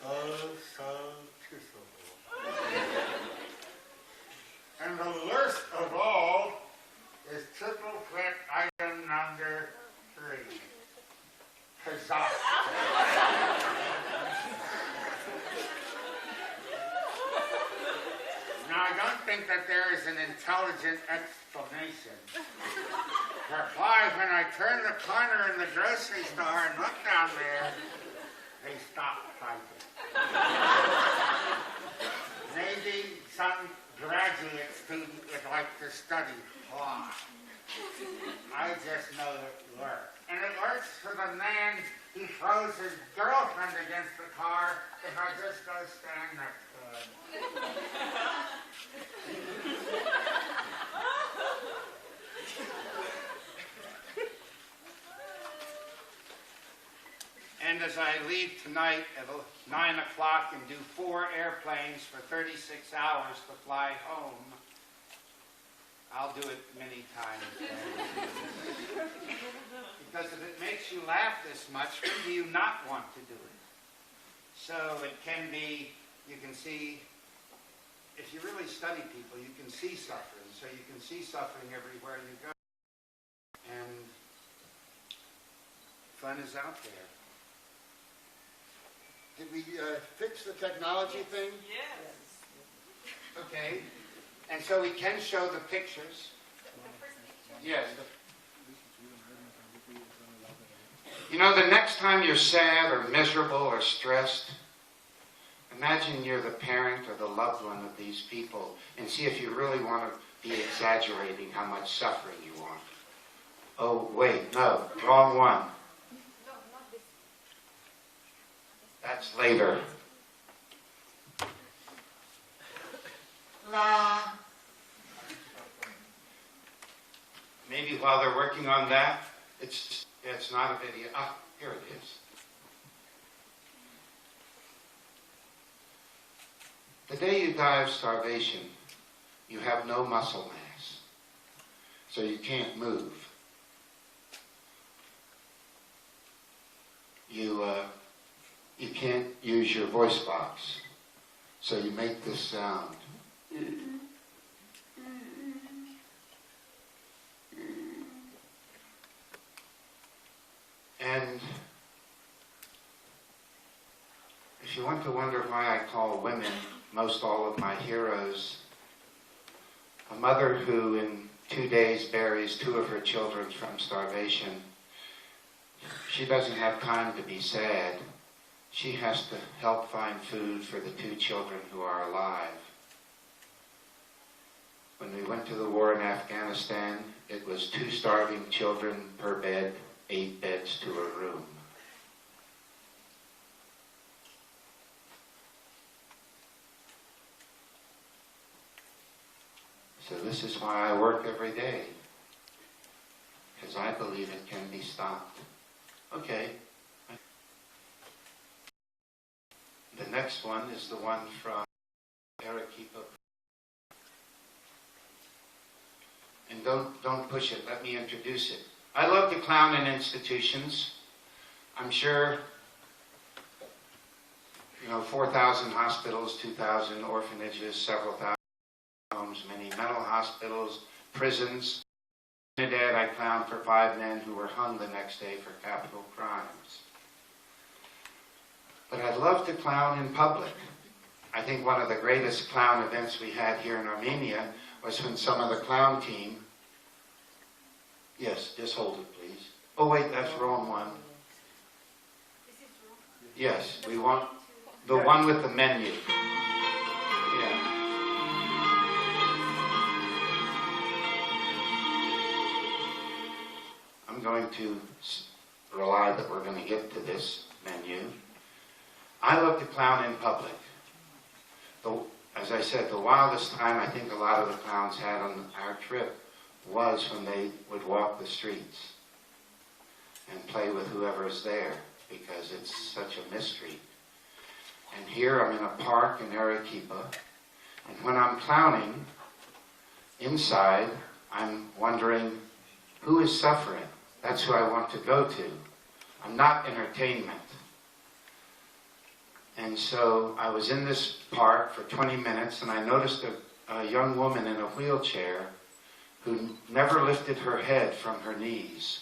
Oh, so kissable. And the worst of all is triple threat item number 3. Huzzah. Now, I don't think that there is an intelligent explanation. But why, when I turn the corner in the grocery store and look down there, they stop fighting. Maybe some graduate student would like to study why. I just know it works. And it works for the man who throws his girlfriend against the car if I just go stand next to him. And as I leave tonight at 9 o'clock and do 4 airplanes for 36 hours to fly home, I'll do it many times. Because if it makes you laugh this much, when do you not want to do it? So it can be, you can see, if you really study people, you can see suffering. So you can see suffering everywhere you go. And fun is out there. Did we fix the technology thing? Yes. Okay. And so we can show the pictures. The first picture. Yes. You know, the next time you're sad or miserable or stressed, imagine you're the parent or the loved one of these people and see if you really want to be exaggerating how much suffering you want. Oh, wait, no, wrong one. No, not this. That's later. La. Maybe while they're working on that, it's not a video. Ah, here it is. The day you die of starvation, you have no muscle mass, so you can't move. You can't use your voice box, so you make this sound. And if you want to wonder why I call women most all of my heroes, a mother who in 2 days buries 2 of her children from starvation, she doesn't have time to be sad. She has to help find food for the 2 children who are alive. When we went to the war in Afghanistan, it was 2 starving children per bed, 8 beds to a room. So this is why I work every day, because I believe it can be stopped. Okay. The next one is the one from Arequipa. And don't push it, let me introduce it. I love to clown in institutions. I'm sure, 4,000 hospitals, 2,000 orphanages, several thousand homes, many mental hospitals, prisons. In Trinidad, I clowned for 5 men who were hung the next day for capital crimes. But I'd love to clown in public. I think one of the greatest clown events we had here in Armenia was when some of the clown team, yes, just hold it please. Oh wait, that's the wrong one. This is wrong. Yes, we want the one with the menu. Yeah. I'm going to rely that we're going to get to this menu. I love to clown in public. As I said, the wildest time I think a lot of the clowns had on our trip was when they would walk the streets and play with whoever's there, because it's such a mystery. And here I'm in a park in Arequipa, and when I'm clowning inside, I'm wondering, who is suffering? That's who I want to go to. I'm not entertainment. And so I was in this park for 20 minutes and I noticed a young woman in a wheelchair who never lifted her head from her knees.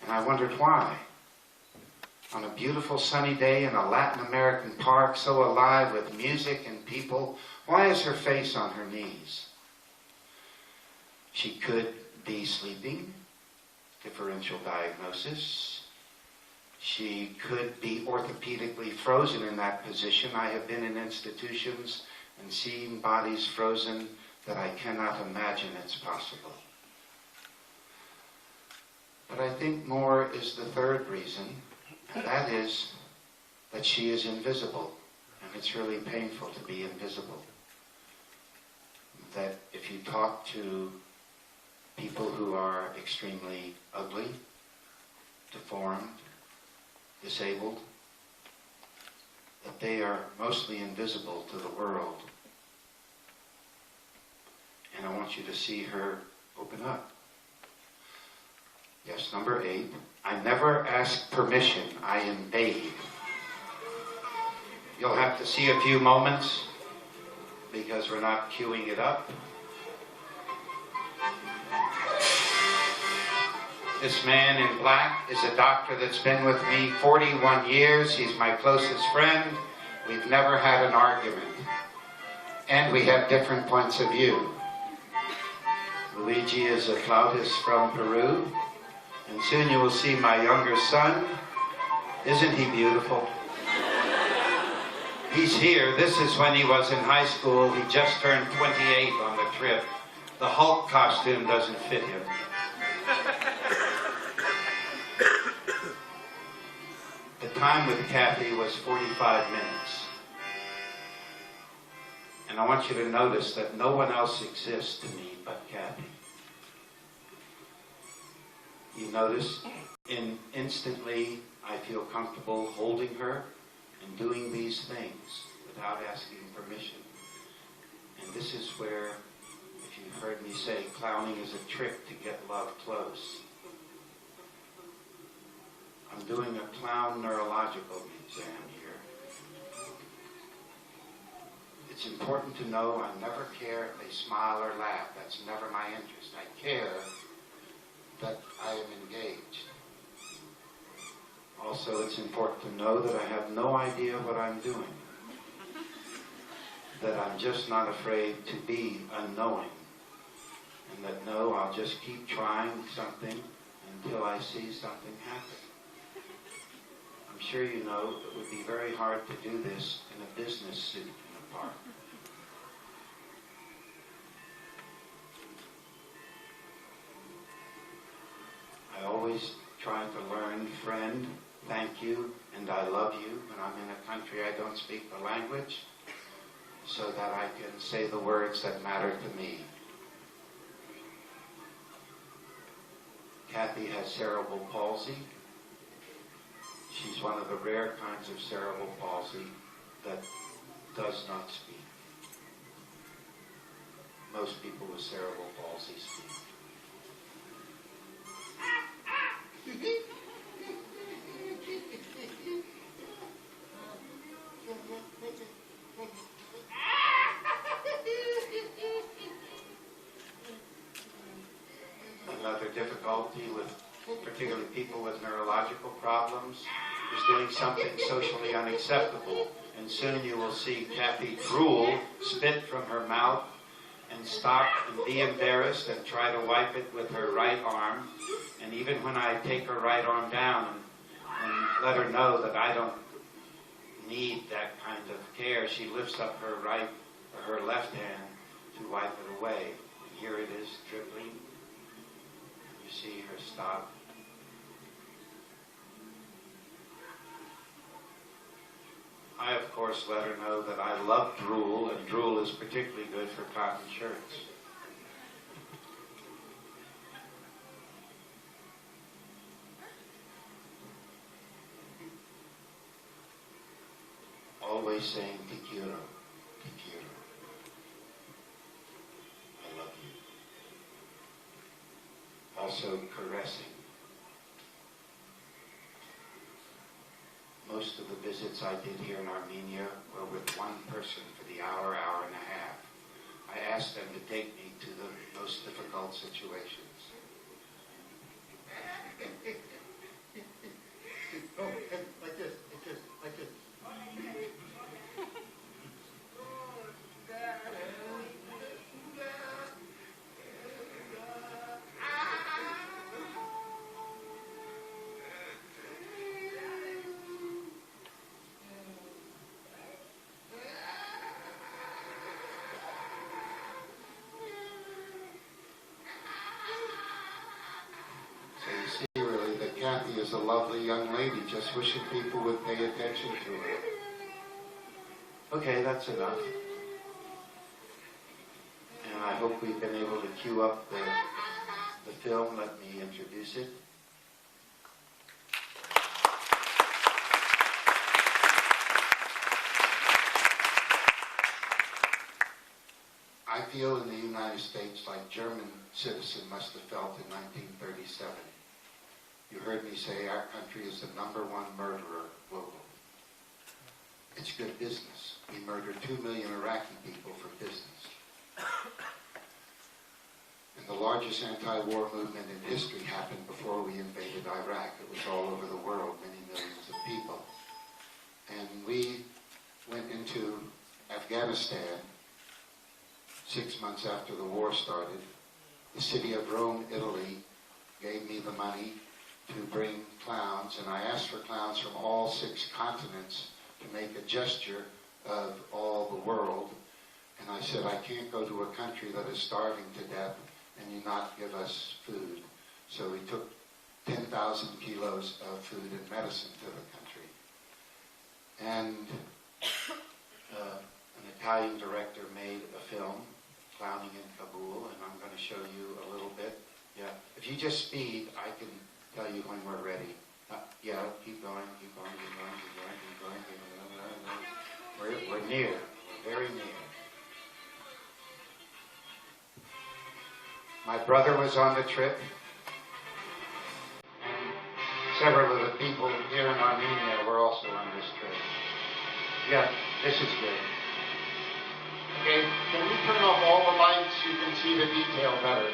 And I wondered why. On a beautiful sunny day in a Latin American park, so alive with music and people, why is her face on her knees? She could be sleeping, differential diagnosis. She could be orthopedically frozen in that position. I have been in institutions and seen bodies frozen that I cannot imagine it's possible. But I think more is the third reason, and that is that she is invisible. And it's really painful to be invisible. That if you talk to people who are extremely ugly, deformed, disabled, that they are mostly invisible to the world. And I want you to see her open up. Yes, number 8. I never ask permission, I invade. You'll have to see a few moments because we're not queuing it up. This man in black is a doctor that's been with me 41 years. He's my closest friend. We've never had an argument. And we have different points of view. Luigi is a flautist from Peru. And soon you will see my younger son. Isn't he beautiful? He's here. This is when he was in high school. He just turned 28 on the trip. The Hulk costume doesn't fit him. The time with Kathy was 45 minutes. And I want you to notice that no one else exists to me but Kathy. You notice, instantly I feel comfortable holding her and doing these things without asking permission. And this is where, if you've heard me say, clowning is a trick to get love close. I'm doing a clown neurological exam here. It's important to know I never care if they smile or laugh. That's never my interest. I care that I am engaged. Also, it's important to know that I have no idea what I'm doing. That I'm just not afraid to be unknowing. And that no, I'll just keep trying something until I see something happen. I'm sure you know it would be very hard to do this in a business suit in a park. I always try to learn, friend, thank you, and I love you when I'm in a country I don't speak the language, so that I can say the words that matter to me. Kathy has cerebral palsy. She's one of the rare kinds of cerebral palsy that does not speak. Most people with cerebral palsy speak. Another difficulty with particularly people with neurological problems is doing something socially unacceptable. And soon you will see Kathy drool, spit from her mouth, and stop and be embarrassed and try to wipe it with her right arm. And even when I take her right arm down and let her know that I don't need that kind of care, she lifts up her left hand to wipe it away. And here it is dribbling. You see her stop. I, of course, let her know that I love drool, and drool is particularly good for cotton shirts. Always saying, te quiero, te quiero. I love you. Also caressing. Most of the visits I did here in Armenia were with one person for the hour, hour and a half. I asked them to take me to the most difficult situations. Oh, like this, like this, like this. Kathy is a lovely young lady, just wishing people would pay attention to her. Okay, that's enough. And I hope we've been able to cue up the film. Let me introduce it. feel in the United States like German citizen must have felt in 1937. You heard me say our country is the #1 murderer globally. It's good business. We murdered 2 million Iraqi people for business. And the largest anti-war movement in history happened before we invaded Iraq. It was all over the world, many millions of people. And we went into Afghanistan 6 months after the war started. The city of Rome, Italy, gave me the money to bring clowns, and I asked for clowns from all 6 continents to make a gesture of all the world. And I said, I can't go to a country that is starving to death and you not give us food. So we took 10,000 kilos of food and medicine to the country. And an Italian director made a film, Clowning in Kabul, and I'm going to show you a little bit. Yeah, if you just speed, I can tell you when we're ready. Yeah, keep going, keep going, keep going, keep going, keep going, keep going. We're near, we're very near. My brother was on the trip, and several of the people here in Armenia were also on this trip. Yeah, this is good. Okay, can we turn off all the lights? You can see the detail better.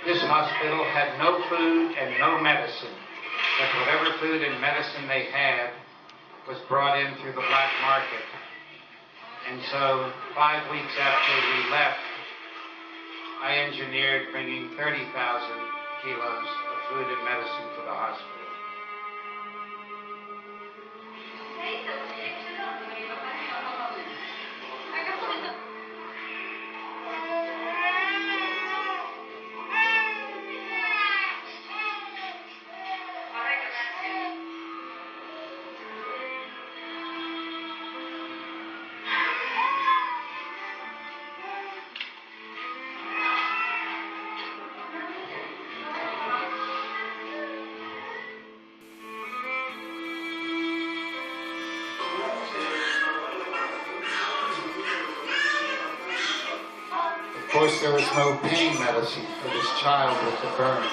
This hospital had no food and no medicine, but whatever food and medicine they had was brought in through the black market. And so 5 weeks after we left, I engineered bringing 30,000 kilos of food and medicine to the hospital. Of course, there was no pain medicine for this child with the burns.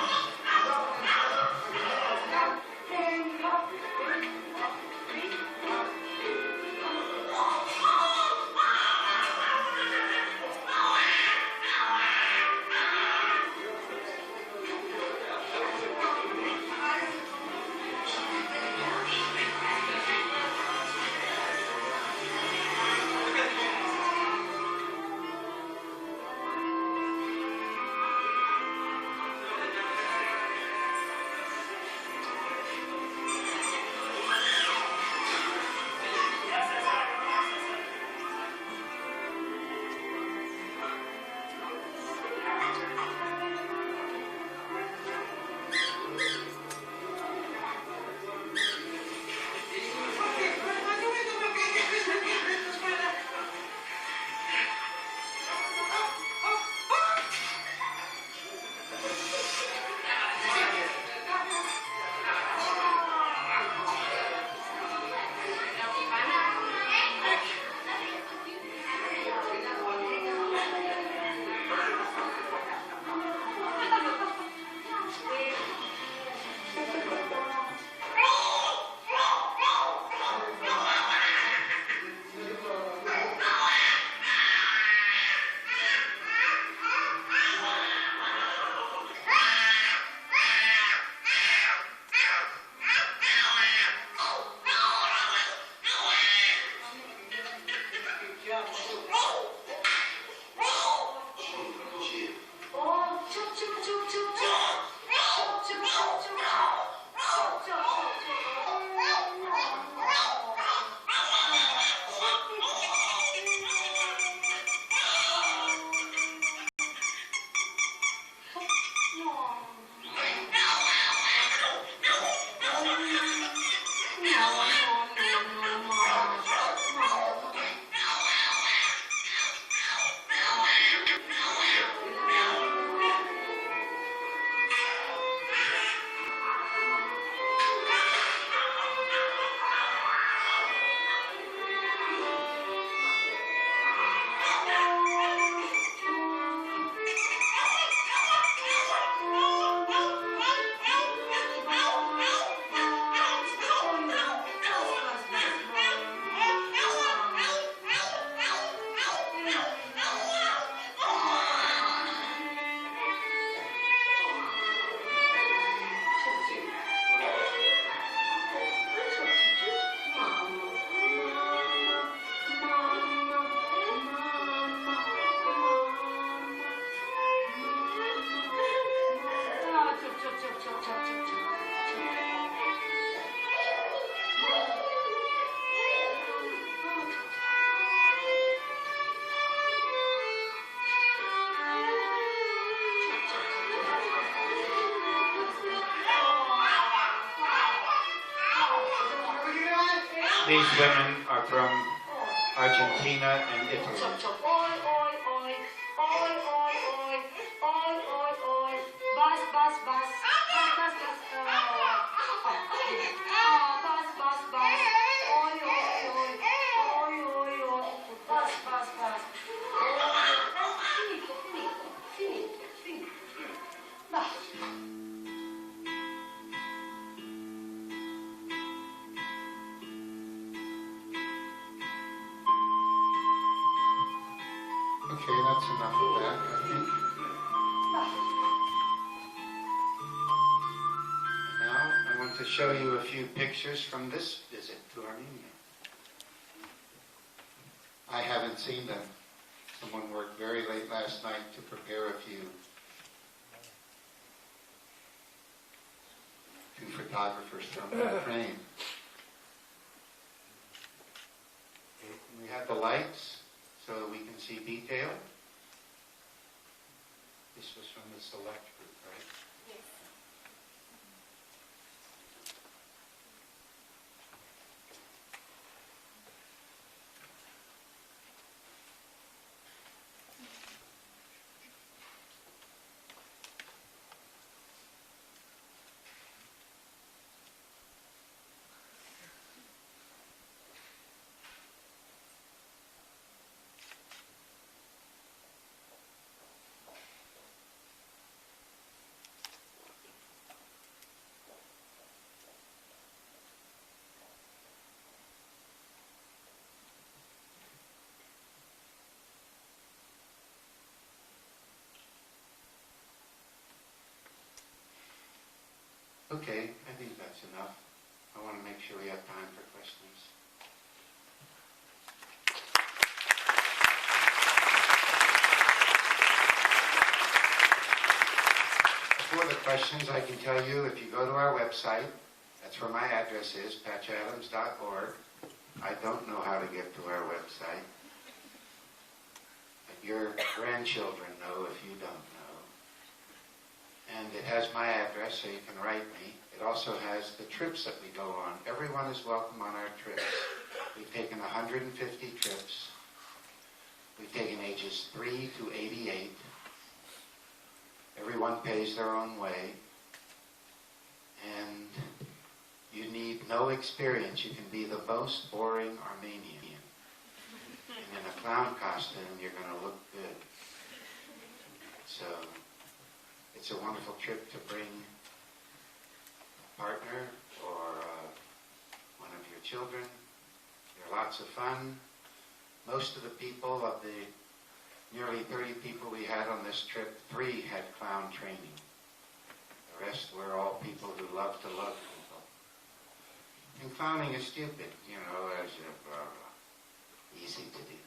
These women are from Argentina and Italy. Chop, chop. Oi, oi, oi. Oi, oi, oi. Oi, oi, oi. Bas, bas, bas. Bas, bas, bas. Bas, bas, bas. Oi, oi, oi. Oi, oi, oi. Bas, bas, bas. Finito, finito. Finito, finito. Bas. Okay, that's enough of that, I think. Now, I want to show you a few pictures from this visit to Armenia. I haven't seen them. Someone worked very late last night to prepare a few. Two photographers from Ukraine. We have the lights so that we can see detail. This was from the select group, right? Yes. Okay, I think that's enough. I want to make sure we have time for questions. Before the questions, I can tell you if you go to our website, that's where my address is, patchadams.org. I don't know how to get to our website. But your grandchildren know if you don't know. And it has my address, so you can write me. It also has the trips that we go on. Everyone is welcome on our trips. We've taken 150 trips. We've taken ages 3 to 88. Everyone pays their own way. And you need no experience. You can be the most boring Armenian. And in a clown costume, you're going to look good. So it's a wonderful trip to bring a partner or one of your children. They're lots of fun. Most of the people, of the nearly 30 people we had on this trip, 3 had clown training. The rest were all people who love to love people. And clowning is stupid, you know, as easy to do.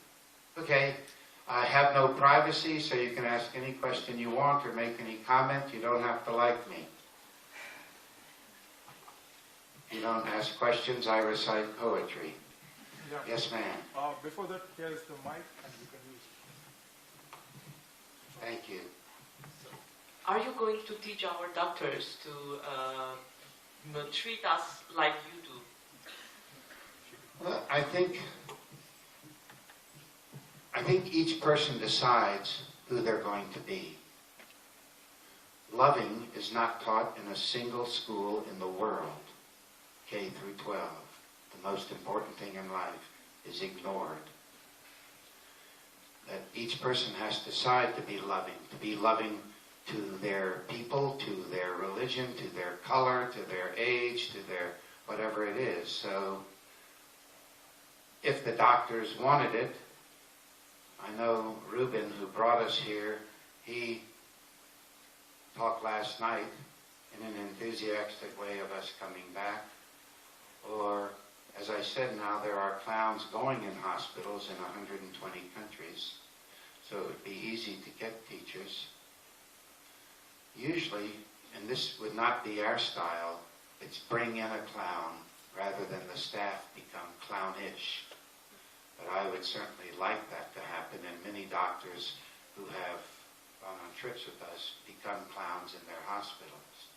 Okay. I have no privacy, so you can ask any question you want or make any comment. You don't have to like me. If you don't ask questions, I recite poetry. Yeah. Yes, ma'am. Before that, here is the mic, and you can use it. Thank you. Are you going to teach our doctors to treat us like you do? Well, I think each person decides who they're going to be. Loving is not taught in a single school in the world, K through 12. The most important thing in life is ignored. That each person has to decide to be loving to their people, to their religion, to their color, to their age, to their whatever it is. So if the doctors wanted it, I know Ruben, who brought us here, he talked last night in an enthusiastic way of us coming back. Or, as I said, now there are clowns going in hospitals in 120 countries, so it would be easy to get teachers. Usually, and this would not be our style, it's bring in a clown rather than the staff become clownish. But I would certainly like that to happen, and many doctors who have gone on trips with us become clowns in their hospitals.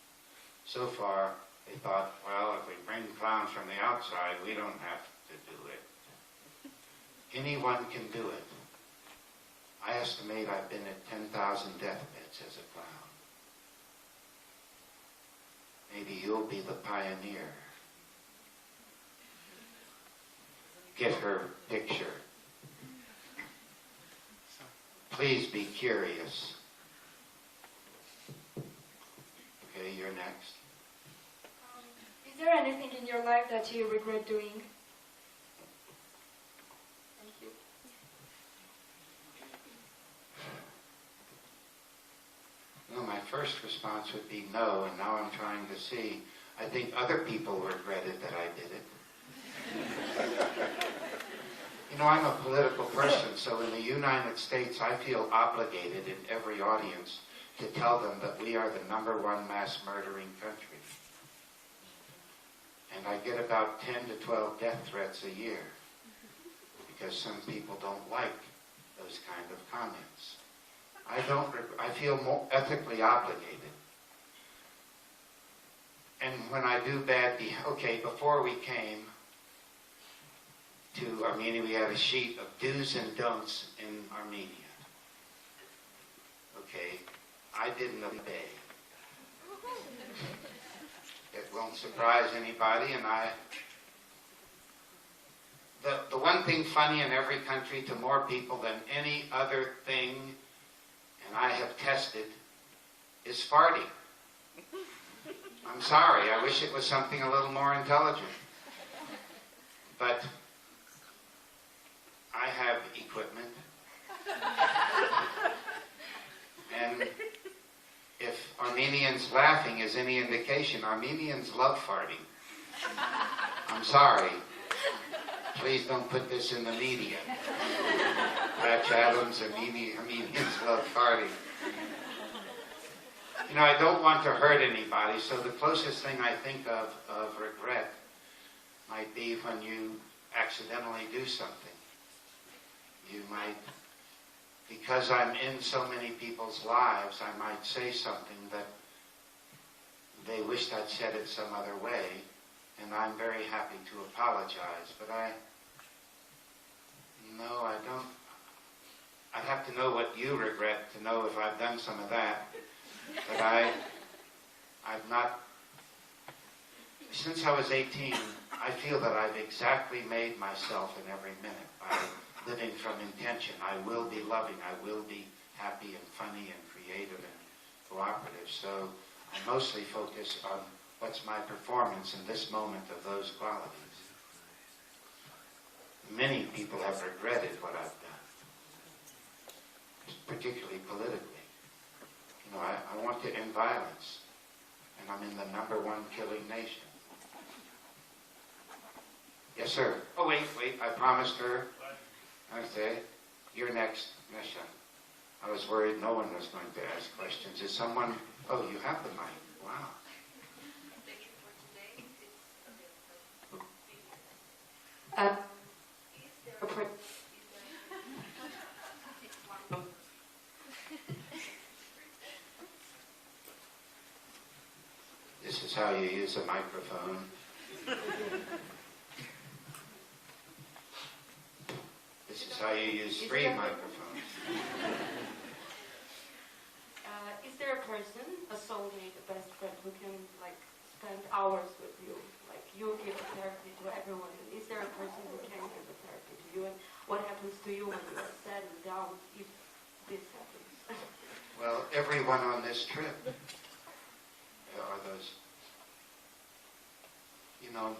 So far, they thought, well, if we bring clowns from the outside, we don't have to do it. Anyone can do it. I estimate I've been at 10,000 deathbeds as a clown. Maybe you'll be the pioneer. Get her picture. Please be curious. Okay, you're next. Is there anything in your life that you regret doing? Thank you. Well, my first response would be no, and now I'm trying to see. I think other people regretted that I did it. You know, I'm a political person, so in the United States, I feel obligated in every audience to tell them that we are the #1 mass murdering country. And I get about 10 to 12 death threats a year because some people don't like those kind of comments. I feel more ethically obligated. And when I do bad, before we came to Armenia, we had a sheet of do's and don'ts in Armenia. Okay, I didn't obey. It won't surprise anybody, and the one thing funny in every country to more people than any other thing, and I have tested, is farting. I'm sorry, I wish it was something a little more intelligent. But I have equipment. And if Armenians laughing is any indication, Armenians love farting. I'm sorry. Please don't put this in the media. Patch Adams, Armenians love farting. You know, I don't want to hurt anybody, so the closest thing I think of regret might be when you accidentally do something. You might, because I'm in so many people's lives, I might say something that they wished I'd said it some other way, and I'm very happy to apologize, but I don't. I'd have to know what you regret to know if I've done some of that. But I've not, since I was 18, I feel that I've exactly made myself in every minute by living from intention. I will be loving, I will be happy and funny and creative and cooperative. So I mostly focus on what's my performance in this moment of those qualities. Many people have regretted what I've done, particularly politically. You know, I want to end violence, and I'm in the #1 killing nation. Yes, sir. Oh, wait, I promised her. Okay, you're next, Mesha. I was worried no one was going to ask questions. Is someone, oh, you have the mic. Wow. Thank you for today. Is there This is how you use a microphone. This is how you use free microphones. Is there a person, a soulmate, a best friend who can spend hours with you? Like you give therapy to everyone. Is there a person who can give a therapy to you? And what happens to you when you are sad and down if this happens? Well, everyone on this trip are those. You know,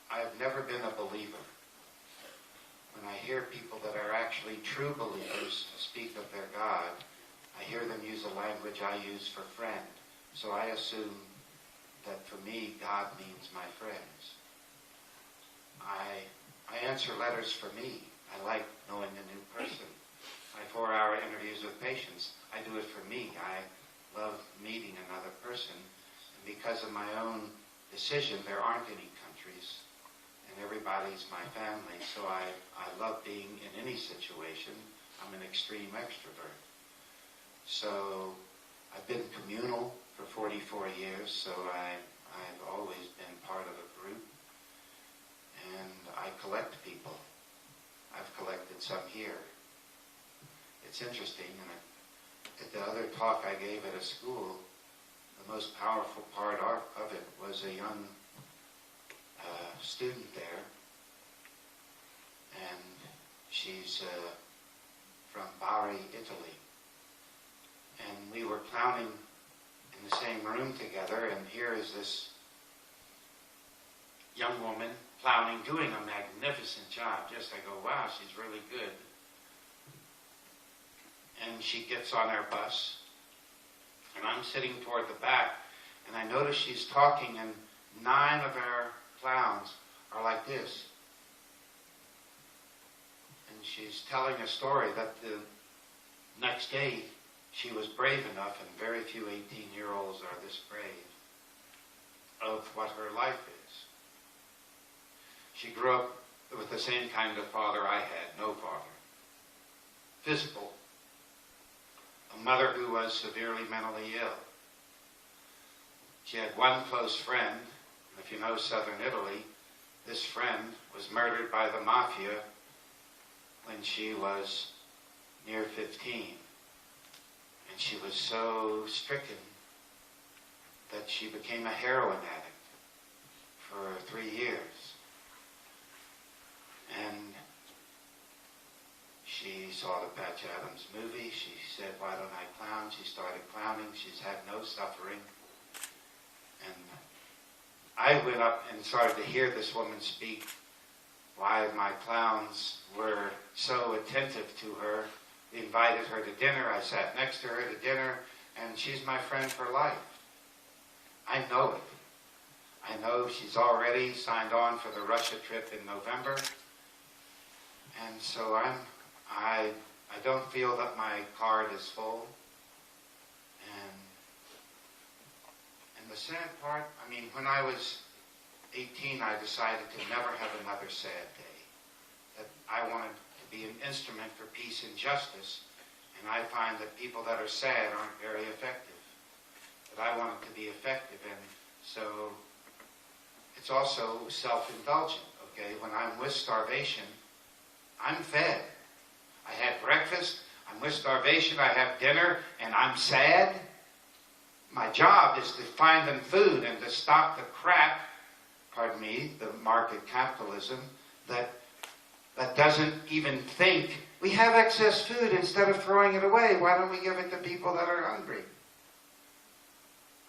I've never been a believer. When I hear people that are actually true believers speak of their God, I hear them use a language I use for friend. So I assume that for me, God means my friends. I answer letters for me. I like knowing a new person. My 4-hour interviews with patients, I do it for me. I love meeting another person. And because of my own decision, there aren't any countries. And everybody's my family, so I love being in any situation. I'm an extreme extrovert. So I've been communal for 44 years, so I've always been part of a group. And I collect people. I've collected some here. It's interesting, and at the other talk I gave at a school, the most powerful part of it was a young student there, and she's from Bari, Italy. And we were clowning in the same room together, and here is this young woman clowning, doing a magnificent job. Just I go, wow, she's really good. And she gets on our bus, and I'm sitting toward the back, and I notice she's talking, and 9 of our clowns are like this. And she's telling a story that the next day she was brave enough, and very few 18-year-olds are this brave, of what her life is. She grew up with the same kind of father I had, no father. Physical. A mother who was severely mentally ill. She had one close friend. If you know southern Italy, this friend was murdered by the mafia when she was near 15. And she was so stricken that she became a heroin addict for 3 years. And she saw the Patch Adams movie. She said, why don't I clown? She started clowning. She's had no suffering. And I went up and started to hear this woman speak, why my clowns were so attentive to her. We invited her to dinner. I sat next to her to dinner, and she's my friend for life. I know it. I know she's already signed on for the Russia trip in November. And so I don't feel that my card is full. And the sad part, I mean, when I was 18, I decided to never have another sad day. That I wanted to be an instrument for peace and justice, and I find that people that are sad aren't very effective. But I wanted to be effective, and so it's also self-indulgent, okay? When I'm with starvation, I'm fed. I had breakfast, I'm with starvation, I have dinner, and I'm sad. My job is to find them food and to stop the crap, pardon me, the market capitalism, that doesn't even think, we have excess food, instead of throwing it away, why don't we give it to people that are hungry?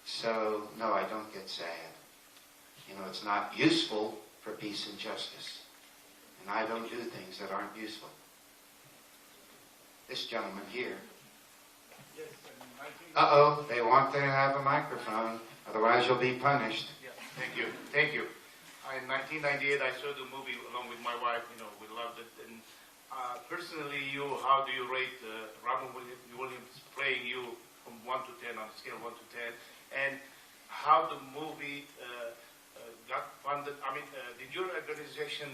So, no, I don't get sad. You know, it's not useful for peace and justice. And I don't do things that aren't useful. This gentleman here. Uh-oh, they want to have a microphone, otherwise you'll be punished. Yeah, thank you, thank you. In 1998, I saw the movie along with my wife. You know, we loved it. And personally, how do you rate Robin Williams playing you from 1 to 10 on a scale of 1 to 10? And how the movie got funded? I mean, did your organization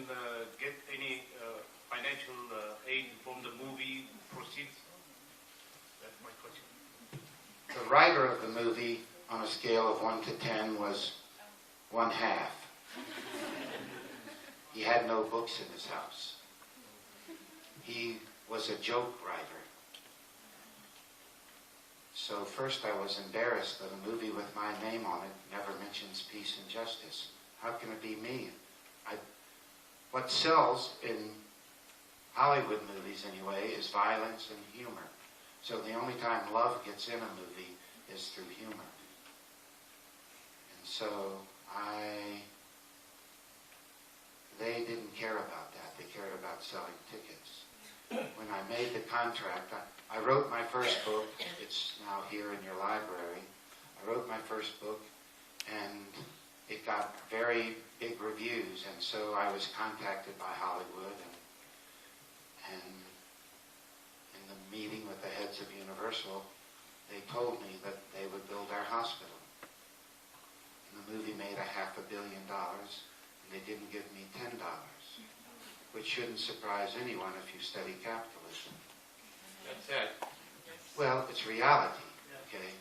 get any financial aid from the movie proceeds? That's my question. The writer of the movie, on a scale of 1 to 10, was 1/2. He had no books in his house. He was a joke writer. So first I was embarrassed that a movie with my name on it never mentions peace and justice. How can it be me? What sells in Hollywood movies anyway is violence and humor. So the only time love gets in a movie is through humor. And so they didn't care about that. They cared about selling tickets. When I made the contract, I wrote my first book. It's now here in your library. I wrote my first book, and it got very big reviews, and so I was contacted by Hollywood, and in the meeting with the heads of Universal, they told me that they would build our hospital. And the movie made $500 million, and they didn't give me $10, which shouldn't surprise anyone if you study capitalism. That's it. Well, it's reality, okay?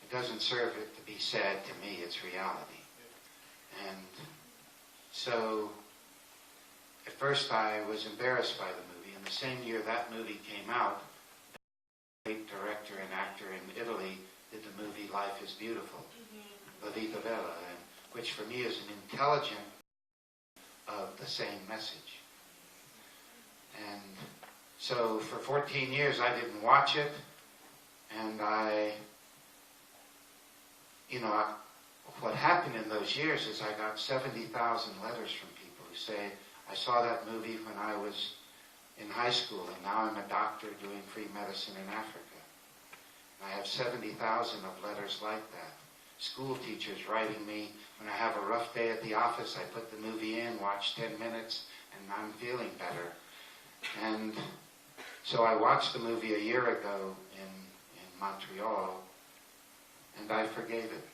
It doesn't serve it to be sad to me, it's reality. And so at first I was embarrassed by the movie. In the same year that movie came out, a great director and actor in Italy did the movie Life is Beautiful, La Vita Bella, which for me is an intelligent of the same message. And so for 14 years I didn't watch it, and what happened in those years is I got 70,000 letters from people who say, I saw that movie when I was in high school, and now I'm a doctor doing free medicine in Africa. And I have 70,000 of letters like that. School teachers writing me, when I have a rough day at the office, I put the movie in, watch 10 minutes, and I'm feeling better. And so I watched the movie a year ago in Montreal, and I forgave it.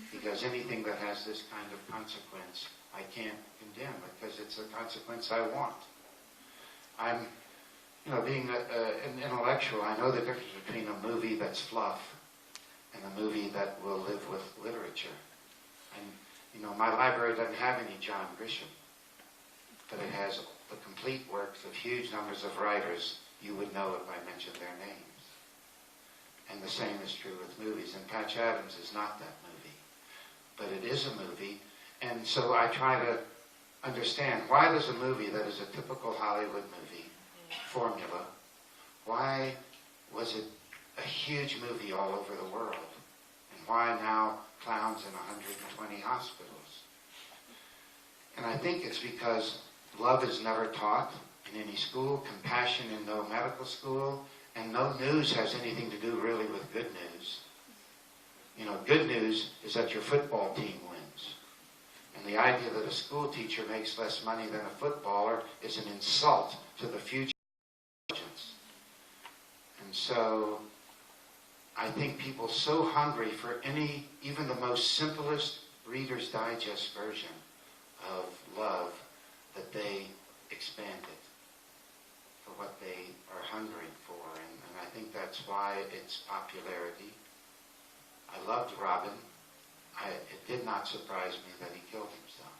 Because anything that has this kind of consequence, I can't condemn, because it's a consequence I want. I'm, being an intellectual, I know the difference between a movie that's fluff and a movie that will live with literature. And, my library doesn't have any John Grisham, but it has the complete works of huge numbers of writers you would know if I mentioned their names. And the same is true with movies. And Patch Adams is not that movie, but it is a movie. And so I try to understand, why does a movie that is a typical Hollywood movie formula, why was it a huge movie all over the world? And why now clowns in 120 hospitals? And I think it's because love is never taught in any school, compassion in no medical school, and no news has anything to do really with good news. Good news is that your football team wins. And the idea that a school teacher makes less money than a footballer is an insult to the future. And so I think people so hungry for even the most simplest Reader's Digest version of love, that they expand it for what they are hungering for. And I think that's why its popularity. I loved Robin. It did not surprise me that he killed himself.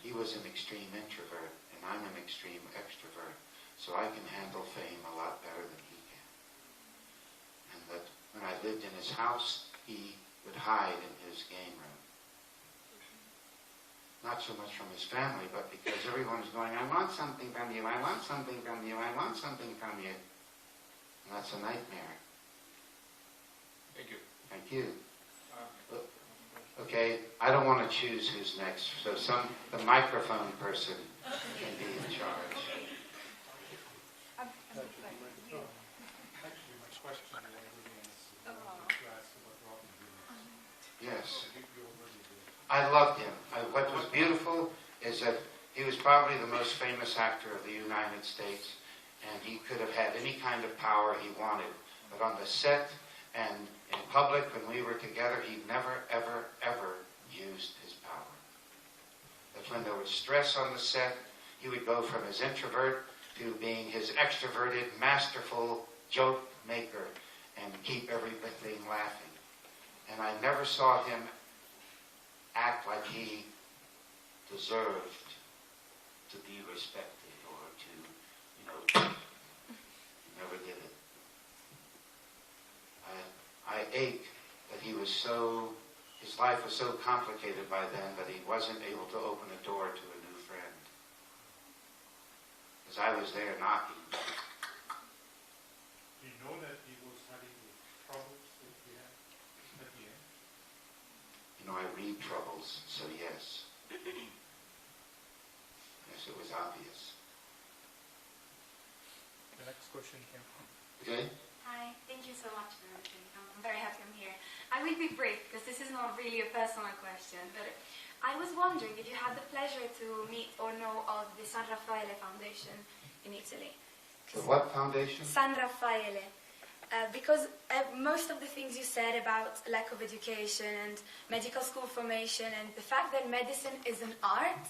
He was an extreme introvert, and I'm an extreme extrovert, so I can handle fame a lot better than he can. And that when I lived in his house, he would hide in his game room. Not so much from his family, but because everyone was going, I want something from you, I want something from you, I want something from you. And that's a nightmare. Thank you. Thank you. Okay, I don't want to choose who's next, so the microphone person can be in charge. Actually, my question was you asked about Robin Williams. Yes. You already did. I loved him. What was beautiful is that he was probably the most famous actor of the United States, and he could have had any kind of power he wanted. But on the set and in public, when we were together, he never, ever, ever used his power. That when there was stress on the set, he would go from his introvert to being his extroverted, masterful joke maker and keep everything laughing. And I never saw him act like he deserved to be respected or to, he never did it. I ache that his life was so complicated by then that he wasn't able to open a door to a new friend. Because I was there knocking. Do you know that he was having troubles that he had at the end? I read troubles, so yes. Yes, it was obvious. The next question came from. Okay? Hi, thank you so much for everything. I'm very happy I'm here. I will be brief because this is not really a personal question, but I was wondering if you had the pleasure to meet or know of the San Raffaele Foundation in Italy. The what foundation? San Raffaele. Because most of the things you said about lack of education and medical school formation and the fact that medicine is an art,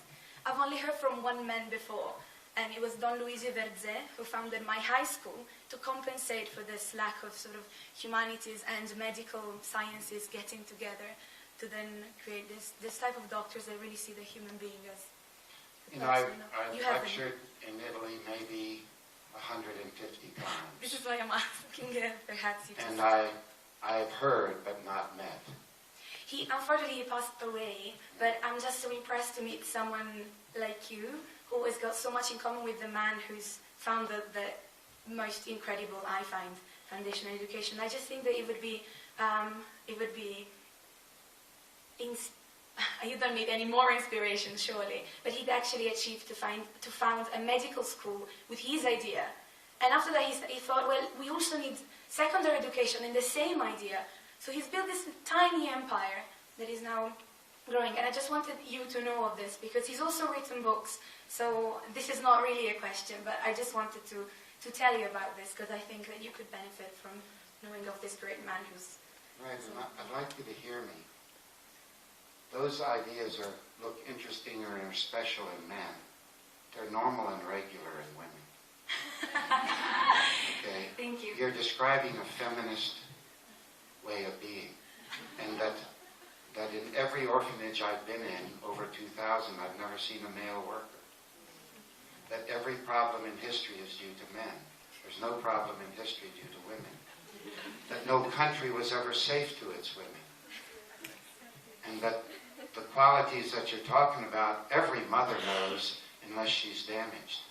I've only heard from one man before. And it was Don Luigi Verze who founded my high school to compensate for this lack of sort of humanities and medical sciences getting together to then create this type of doctors that really see the human being as You know, I've lectured in Italy maybe 150 times. This is why I'm asking perhaps you And I've heard but not met. He unfortunately passed away, but I'm just so impressed to meet someone like you who has got so much in common with the man who's found the most incredible, I find, foundation in education. I just think that it would be you don't need any more inspiration, surely, but he'd actually achieved to found a medical school with his idea. And after that, he thought, well, we also need secondary education in the same idea. So he's built this tiny empire that is now growing. And I just wanted you to know of this, because he's also written books. So this is not really a question, but I just wanted to tell you about this, because I think that you could benefit from knowing of this great man who's... Right, and I'd like you to hear me. Those ideas look interesting or are special in men. They're normal and regular in women. Okay? Thank you. You're describing a feminist way of being. And that in every orphanage I've been in, over 2,000, I've never seen a male worker. That every problem in history is due to men. There's no problem in history due to women. That no country was ever safe to its women. And that the qualities that you're talking about, every mother knows unless she's damaged.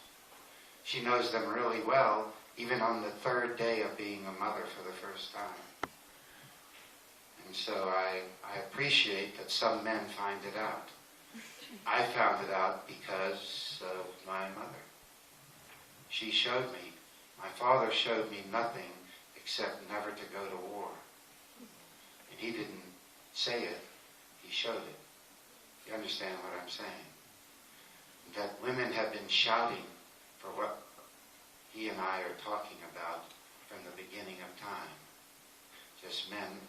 She knows them really well, even on the third day of being a mother for the first time. And so I appreciate that some men find it out. I found it out because of my mother. She showed me. My father showed me nothing except never to go to war. And he didn't say it, he showed it. You understand what I'm saying? That women have been shouting for what he and I are talking about from the beginning of time. Just men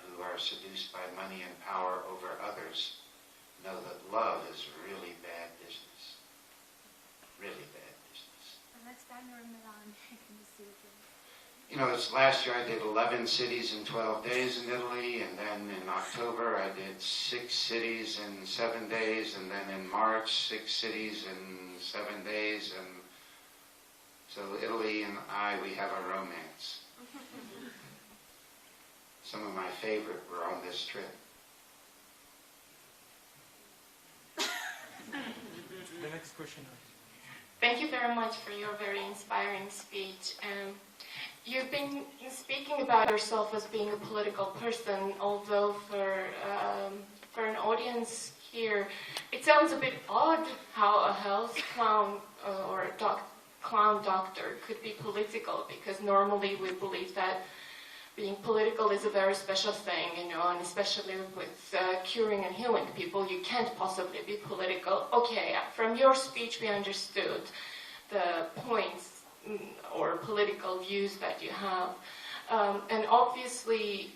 who are seduced by money and power over others know that love is really bad business. Really bad business. And next time you're in Milan, can you see it? You know, last year I did 11 cities in 12 days in Italy, and then in October I did 6 cities in 7 days, and then in March 6 cities in 7 days, and so Italy and we have a romance. Some of my favorite were on this trip. The next question. Thank you very much for your very inspiring speech. You've been speaking about yourself as being a political person, although for an audience here, it sounds a bit odd how a health clown or a clown doctor could be political, because normally we believe that being political is a very special thing, you know, and especially with curing and healing people, you can't possibly be political. Okay, from your speech we understood the points or political views that you have. And obviously,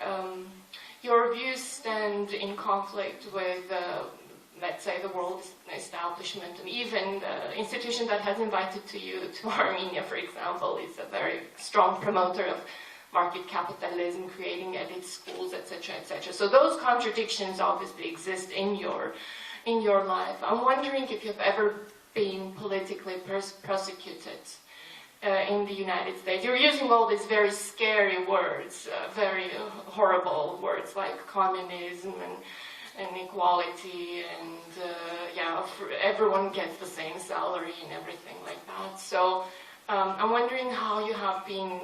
your views stand in conflict with, let's say, the world establishment, and even the institution that has invited you to Armenia, for example, is a very strong promoter of market capitalism, creating elite schools, etc., etc. So those contradictions obviously exist in your life. I'm wondering if you've ever been politically persecuted in the United States. You're using all these very scary words, very horrible words like communism and equality, and everyone gets the same salary and everything like that. So I'm wondering how you have been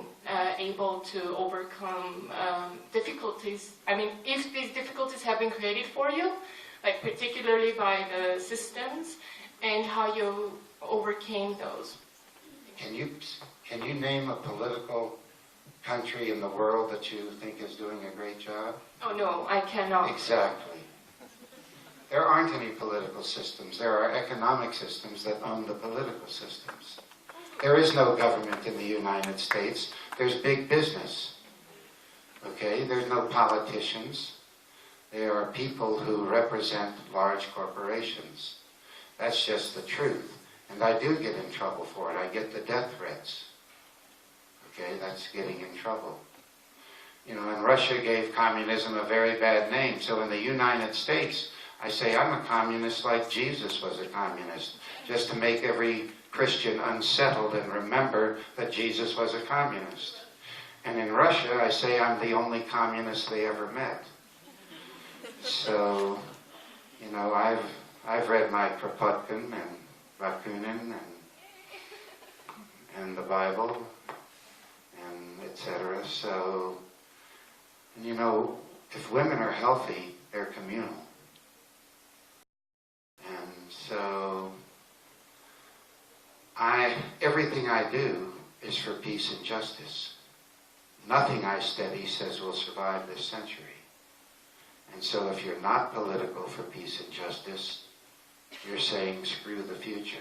able to overcome difficulties. I mean, if these difficulties have been created for you, like particularly by the systems, and how you overcame those. Can you name a political country in the world that you think is doing a great job? Oh no, I cannot. Exactly. There aren't any political systems. There are economic systems that own the political systems. There is no government in the United States. There's big business. Okay? There's no politicians. There are people who represent large corporations. That's just the truth. And I do get in trouble for it. I get the death threats. Okay? That's getting in trouble. You know, and Russia gave communism a very bad name. So in the United States, I say I'm a communist like Jesus was a communist. just to make every Christian unsettled and remember that Jesus was a communist. And in Russia, I say I'm the only communist they ever met. So, you know, I've read my Kropotkin and Bakunin and the Bible and etc. So, you know, if women are healthy, they're communal. And so, everything I do is for peace and justice. Nothing I study says will survive this century. And so if you're not political for peace and justice, you're saying screw the future.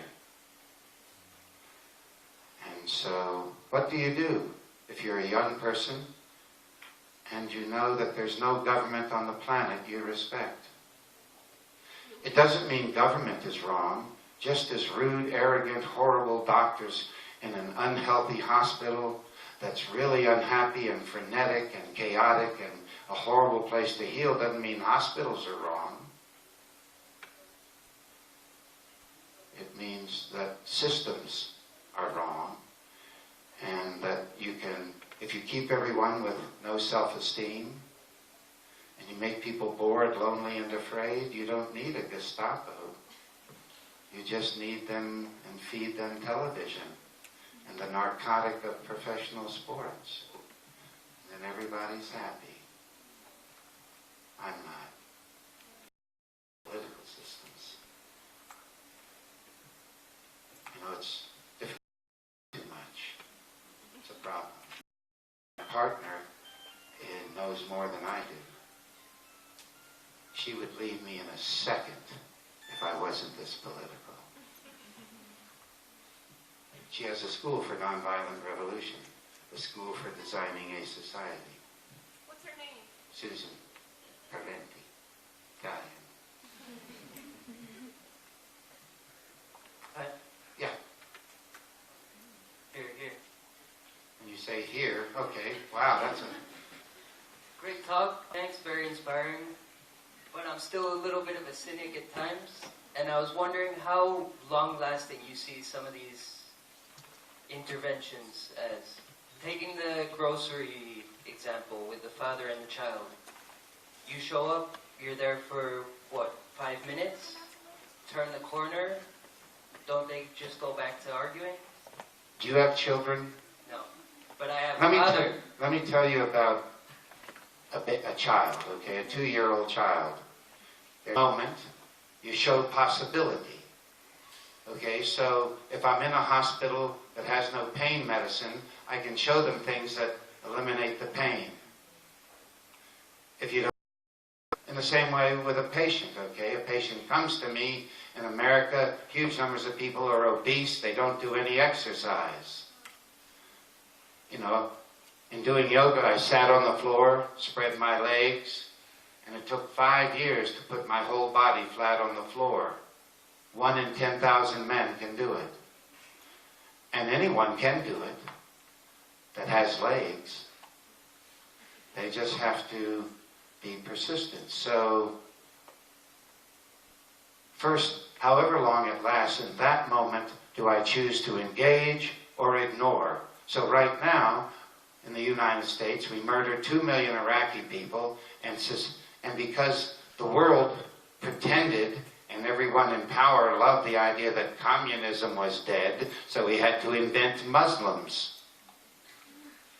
And so what do you do if you're a young person and you know that there's no government on the planet you respect? It doesn't mean government is wrong. Just as rude, arrogant, horrible doctors in an unhealthy hospital that's really unhappy and frenetic and chaotic and a horrible place to heal doesn't mean hospitals are wrong. It means that systems are wrong and that you can, if you keep everyone with no self-esteem and you make people bored, lonely, and afraid, you don't need a Gestapo. You just need them and feed them television and the narcotic of professional sports. And then everybody's happy. I'm not. Political systems. You know, it's difficult too much. It's a problem. My partner knows more than I do. She would leave me in a second if I wasn't this political. She has a school for nonviolent revolution, a school for designing a society. What's her name? Susan Parenti, Italian. Yeah. Here. When you say here, okay, wow, that's a... Great talk, thanks, very inspiring. But I'm still a little bit of a cynic at times, and I was wondering how long-lasting you see some of these interventions as. Taking the grocery example with the father and the child. You show up, you're there for, 5 minutes? Turn the corner? Don't they just go back to arguing? Do you have children? No. But I have a father. Let me tell you about a child, okay, a 2-year-old child. There's a moment, you show possibility. Okay, so if I'm in a hospital that has no pain medicine, I can show them things that eliminate the pain. If you don't, in the same way with a patient, okay? A patient comes to me in America, huge numbers of people are obese, they don't do any exercise. You know, in doing yoga, I sat on the floor, spread my legs, and it took 5 years to put my whole body flat on the floor. 1 in 10,000 men can do it. And anyone can do it that has legs. They just have to be persistent. So, first, however long it lasts, in that moment, do I choose to engage or ignore? So right now, in the United States, we murder 2 million Iraqi people, and because the world pretended and everyone in power loved the idea that communism was dead, so we had to invent Muslims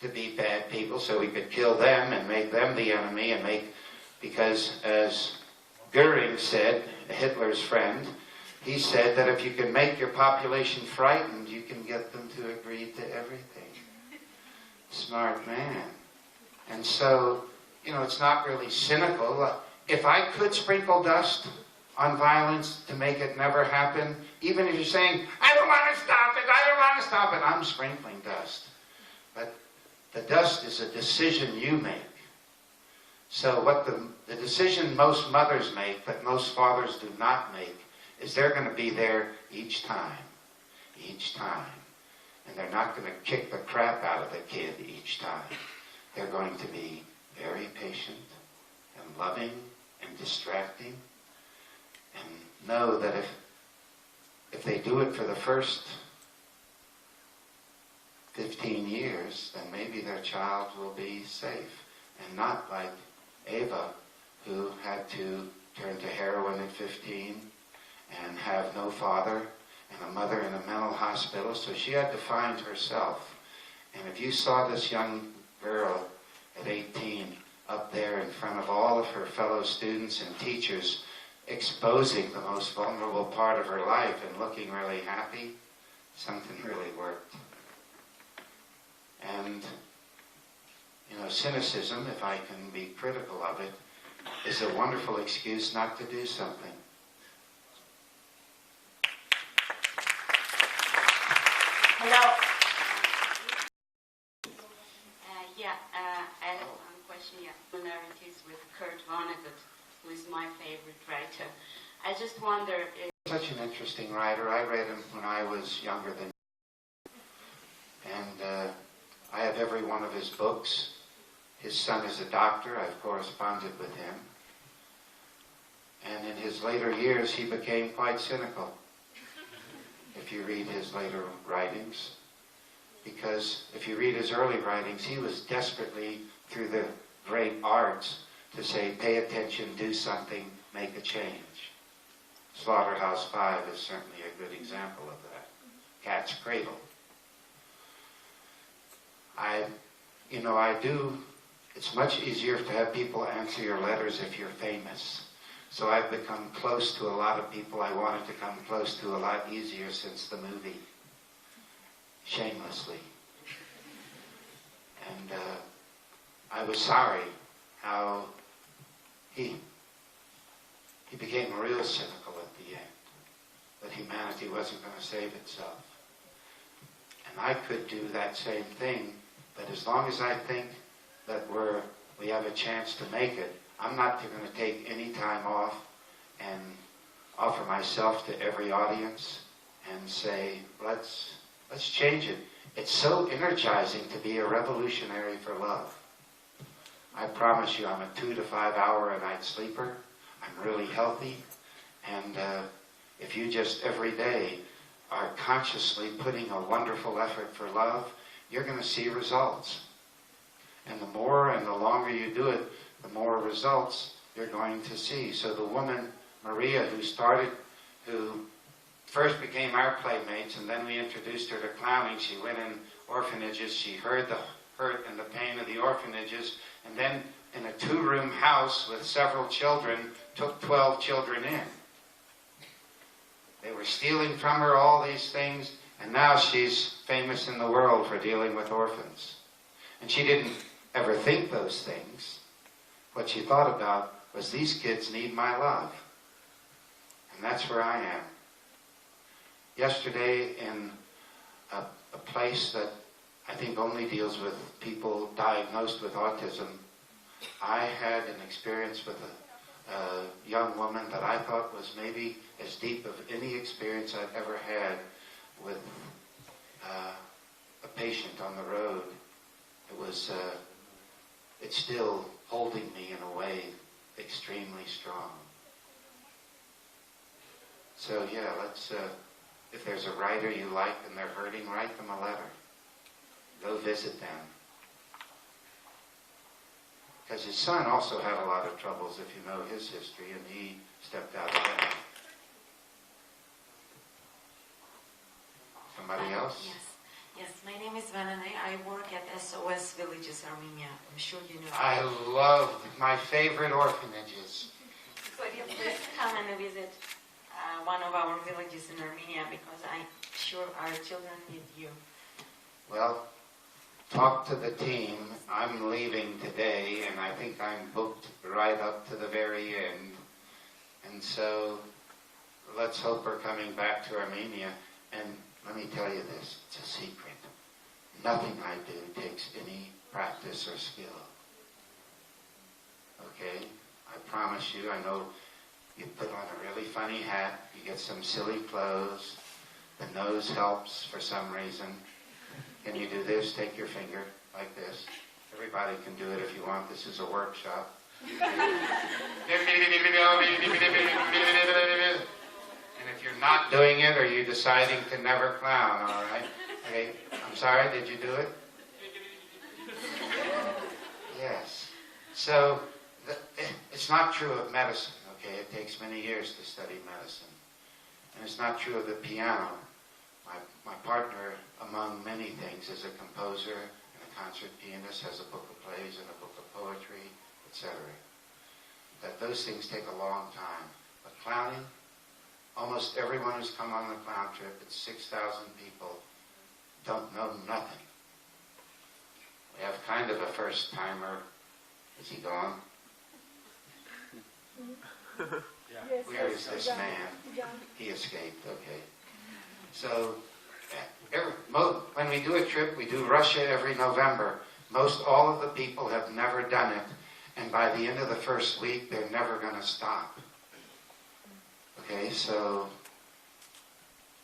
to be bad people so we could kill them and make them the enemy and because as Goering said, Hitler's friend, he said that if you can make your population frightened, you can get them to agree to everything. Smart man. And so, you know, it's not really cynical. If I could sprinkle dust on violence to make it never happen, even if you're saying, I don't want to stop it, I'm sprinkling dust. But the dust is a decision you make. So what the decision most mothers make, but most fathers do not make, is they're going to be there each time. And they're not going to kick the crap out of the kid each time. They're going to be very patient and loving and distracting and know that if they do it for the first 15 years, then maybe their child will be safe, and not like Ava, who had to turn to heroin at 15 and have no father and a mother in a mental hospital, so she had to find herself. And if you saw this young girl at 18 up there in front of all of her fellow students and teachers, exposing the most vulnerable part of her life and looking really happy, something really worked. And, you know, cynicism, if I can be critical of it, is a wonderful excuse not to do something. Hello. I have one question. Similarities with Kurt Vonnegut, who is my favorite writer. I just wonder if... Such an interesting writer. I read him when I was younger than you. And I have every one of his books. His son is a doctor. I've corresponded with him. And in his later years, he became quite cynical, if you read his later writings. Because if you read his early writings, he was desperately, through the great arts, to say, pay attention, do something, make a change. Slaughterhouse-Five is certainly a good example of that. Cat's Cradle. It's much easier to have people answer your letters if you're famous. So I've become close to a lot of people I wanted to come close to a lot easier since the movie. Shamelessly. And I was sorry how he became real cynical at the end, that humanity wasn't going to save itself. And I could do that same thing, but as long as I think that we have a chance to make it, I'm not going to take any time off and offer myself to every audience and say, let's change it. It's so energizing to be a revolutionary for love. I promise you, I'm a 2 to 5 hour a night sleeper. I'm really healthy. And if you just every day are consciously putting a wonderful effort for love, you're going to see results. And the more and the longer you do it, the more results you're going to see. So the woman, Maria, who first became our playmates, and then we introduced her to clowning. She went in orphanages. She heard the hurt and the pain of the orphanages, and then in a 2-room house with several children, took 12 children in. They were stealing from her all these things, and now she's famous in the world for dealing with orphans. And she didn't ever think those things. What she thought about was, these kids need my love. And that's where I am. Yesterday, in a place that I think only deals with people diagnosed with autism, I had an experience with a young woman that I thought was maybe as deep of any experience I've ever had with a patient on the road. It's still holding me in a way extremely strong. So yeah, if there's a writer you like and they're hurting, write them a letter. Go visit them. Because his son also had a lot of troubles, if you know his history, and he stepped out of that. Somebody else? Yes, my name is Vanadzor. I work at SOS Villages, Armenia. I'm sure you know. I love my favorite orphanages. Could you please come and visit one of our villages in Armenia, because I'm sure our children need you. Well, talk to the team. I'm leaving today, and I think I'm booked right up to the very end. And so let's hope we're coming back to Armenia. And let me tell you this, it's a secret. Nothing I do takes any practice or skill. Okay? I promise you, I know you put on a really funny hat, you get some silly clothes, the nose helps for some reason. Can you do this? Take your finger like this. Everybody can do it if you want. This is a workshop. And And if you're not doing it, or you're deciding to never clown, all right? Okay, I'm sorry, did you do it? Yes. So, it's not true of medicine, okay? It takes many years to study medicine. And it's not true of the piano. My partner, among many things, is a composer and a concert pianist, has a book of plays and a book of poetry, etc. That those things take a long time. But clowning, almost everyone who's come on the clown trip, it's 6,000 people, don't know nothing. We have kind of a first timer. Is he gone? Yeah. Where is this man? He escaped, okay. So, when we do a trip, we do Russia every November. Most all of the people have never done it, and by the end of the first week, they're never going to stop. Okay, so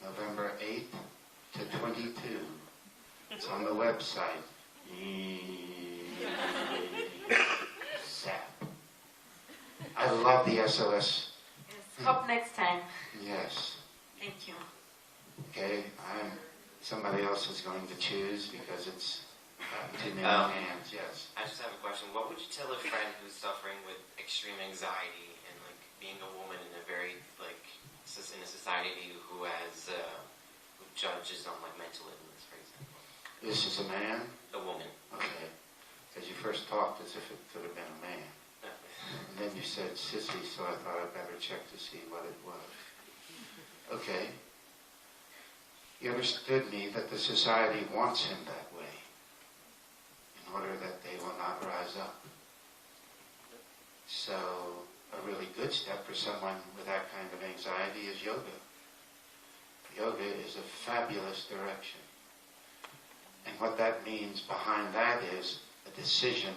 November 8th to 22. It's on the website. Zap. I love the SOS. Yes. Hope next time. Yes. Thank you. Okay, somebody else is going to choose because it's too many hands. Yes. I just have a question. What would you tell a friend who's suffering with extreme anxiety and like being a woman in a very in a society who has who judges on like mental illness, for example? This is a man? A woman. Okay. Because you first talked as if it could have been a man. And then you said sissy, so I thought I'd better check to see what it was. Okay. You understood me that the society wants him that way in order that they will not rise up. So a really good step for someone with that kind of anxiety is yoga. Yoga is a fabulous direction. And what that means behind that is a decision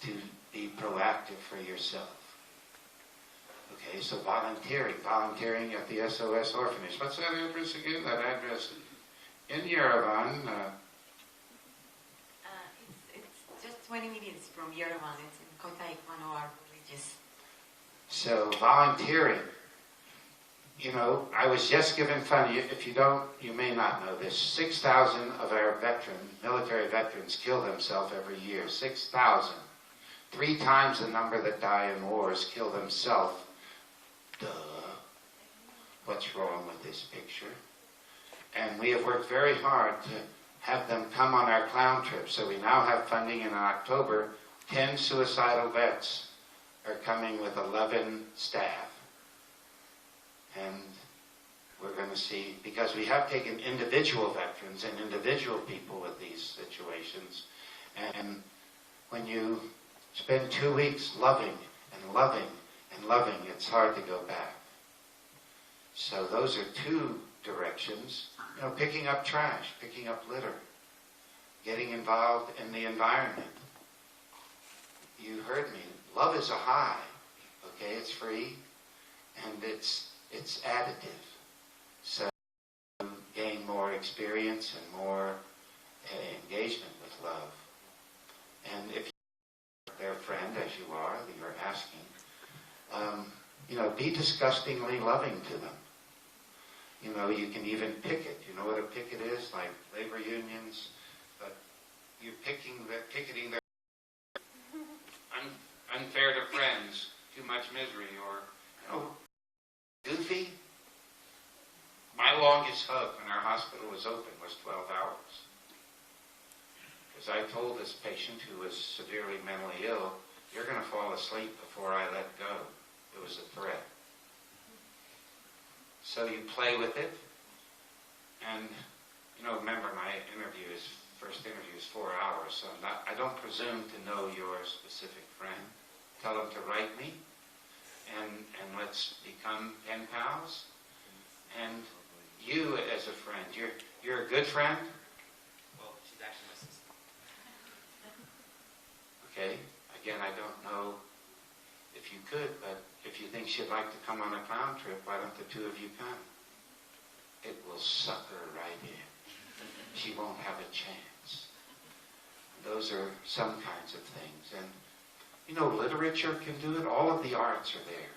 to be proactive for yourself. Okay, so volunteering at the SOS orphanage. What's that address again? That address in Yerevan. It's just 20 minutes from Yerevan. It's in Kotaik, one of our villages. So volunteering. You know, I was just given fun. If you don't, you may not know this. 6,000 of our military veterans kill themselves every year. 6,000. 3 times the number that die in wars kill themselves. Duh. What's wrong with this picture? And we have worked very hard to have them come on our clown trip. So we now have funding in October. 10 suicidal vets are coming with 11 staff. And we're going to see, because we have taken individual veterans and individual people with these situations. And when you spend 2 weeks loving and loving and loving, it's hard to go back. So those are 2 directions. You know, picking up trash, picking up litter, getting involved in the environment. You heard me. Love is a high. Okay, it's free, and it's additive. So you gain more experience and more engagement with love. And if you're their friend, as you are, you're asking, you know, be disgustingly loving to them. You know, you can even picket. You know what a picket is? Like labor unions. But you're picketing their unfair to friends, too much misery, or, you know, goofy. My longest hug when our hospital was open was 12 hours. Because I told this patient who was severely mentally ill, you're going to fall asleep before I let go. It was a threat. So you play with it. And, you know, remember my first interview is 4 hours, so I don't presume to know your specific friend. Tell them to write me, and let's become pen pals. And you, as a friend, you're a good friend? Well, she's actually my sister. Okay. Again, I don't know if you could, but if you think she'd like to come on a clown trip, why don't the 2 of you come? It will suck her right in. She won't have a chance. Those are some kinds of things. And, you know, literature can do it. All of the arts are there.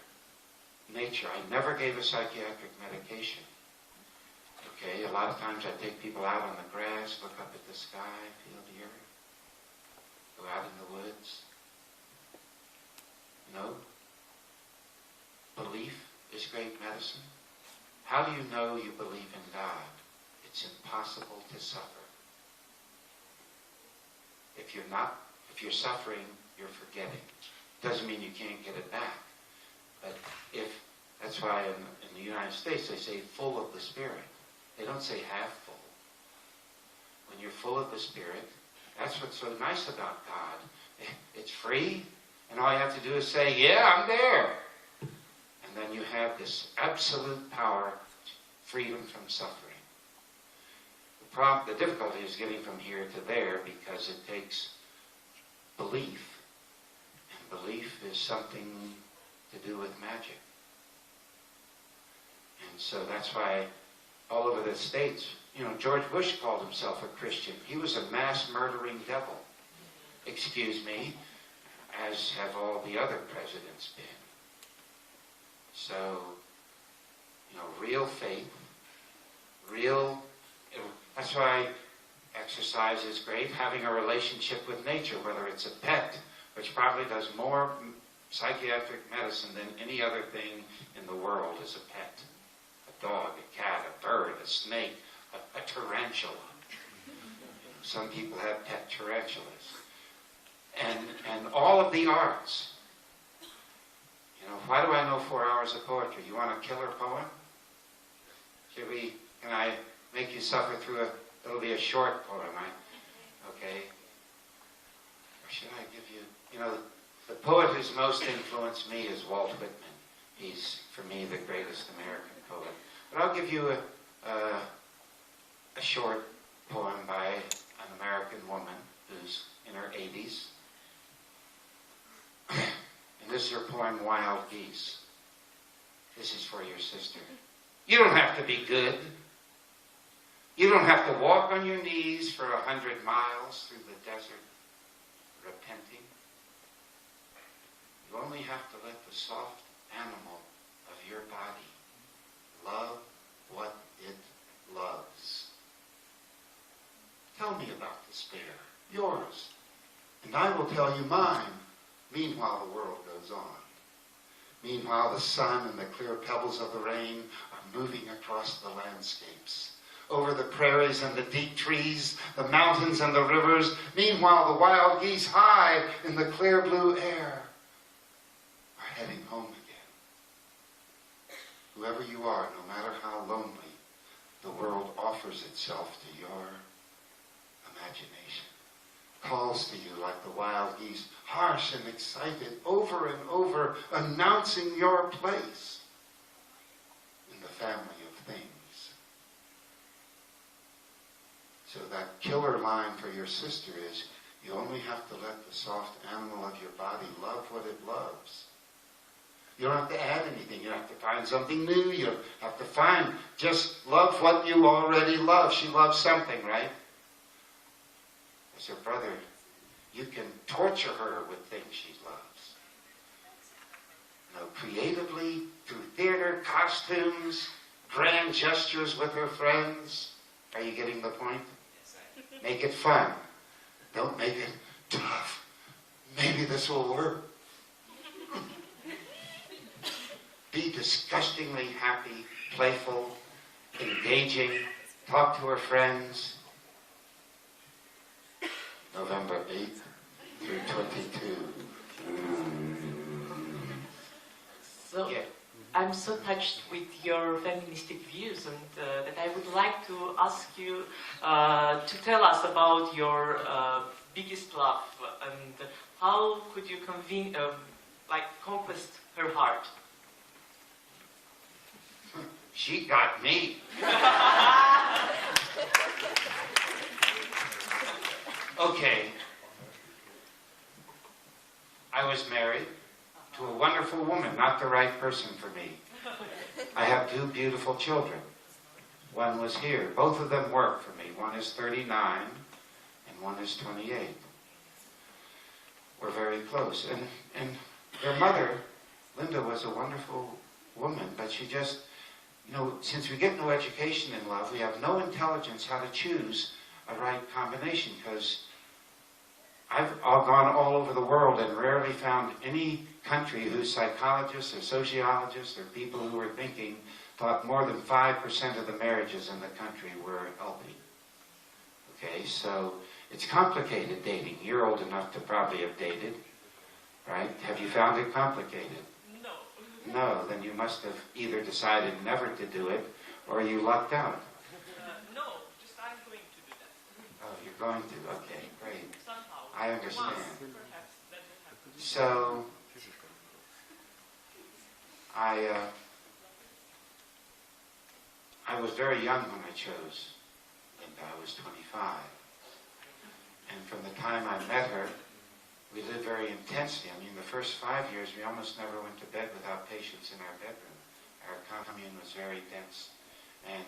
nature. I never gave a psychiatric medication. Okay, a lot of times I take people out on the grass, look up at the sky, feel the earth, go out in the woods. No. Belief is great medicine. How do you know you believe in God? It's impossible to suffer. If you're suffering, you're forgetting. Doesn't mean you can't get it back. But that's why in the United States they say full of the Spirit. They don't say half full. When you're full of the Spirit, that's what's so nice about God. It's free, and all you have to do is say, yeah, I'm there. And then you have this absolute power, freedom from suffering. The difficulty is getting from here to there because it takes belief. And belief is something to do with magic. And so that's why all over the States, George Bush called himself a Christian. He was a mass murdering devil. Excuse me, as have all the other presidents been. So, real faith, that's why exercise is great. Having a relationship with nature, whether it's a pet, which probably does more psychiatric medicine than any other thing in the world is a pet. A dog, a cat, a bird, a snake, a tarantula. Some people have pet tarantulas. And all of the arts. Why do I know 4 hours of poetry? You want a killer poem? Can I make you suffer through it'll be a short poem, okay? Or should I give you, the poet who's most influenced me is Walt Whitman. He's, for me, the greatest American poet. But I'll give you a short poem by an American woman who's in her 80s. And this is her poem, Wild Geese. This is for your sister. You don't have to be good. You don't have to walk on your knees for 100 miles through the desert, repenting. You only have to let the soft animal of your body love what it loves. Tell me about despair, yours, and I will tell you mine. Meanwhile, the world goes on. Meanwhile, the sun and the clear pebbles of the rain are moving across the landscapes, over the prairies and the deep trees, the mountains and the rivers. Meanwhile, the wild geese high in the clear blue air are heading home again. Whoever you are, no matter how lonely, the world offers itself to your imagination. Calls to you like the wild geese, harsh and excited, over and over, announcing your place in the family of things. So that killer line for your sister is, you only have to let the soft animal of your body love what it loves. You don't have to add anything. You don't have to find something new. You don't have to find, just love what you already love. She loves something, right? As her brother, you can torture her with things she loves. Creatively, through theater, costumes, grand gestures with her friends. Are you getting the point? Make it fun. Don't make it tough. Maybe this will work. Be disgustingly happy, playful, engaging. Talk to her friends. November 8th through 22. So, yeah. I'm so touched with your feministic views, and that I would like to ask you to tell us about your biggest love, and how could you conquest her heart? She got me. Okay. I was married to a wonderful woman, not the right person for me. I have 2 beautiful children. One was here. Both of them work for me. One is 39 and one is 28. We're very close. And their mother, Linda, was a wonderful woman, but she just, since we get no education in love, we have no intelligence how to choose a right combination, because I've gone all over the world and rarely found any country whose psychologists or sociologists or people who were thinking thought more than 5% of the marriages in the country were healthy. Okay, so it's complicated dating. You're old enough to probably have dated, right? Have you found it complicated? No. No, then you must have either decided never to do it or you lucked out. No, just I'm going to do that. Oh, you're going to? Okay, great. Somehow. I understand. Once, perhaps, that will happen. So, I was very young when I chose Linda. I was 25. And from the time I met her, we lived very intensely. I mean, the first 5 years, we almost never went to bed without patients in our bedroom. Our commune was very dense. And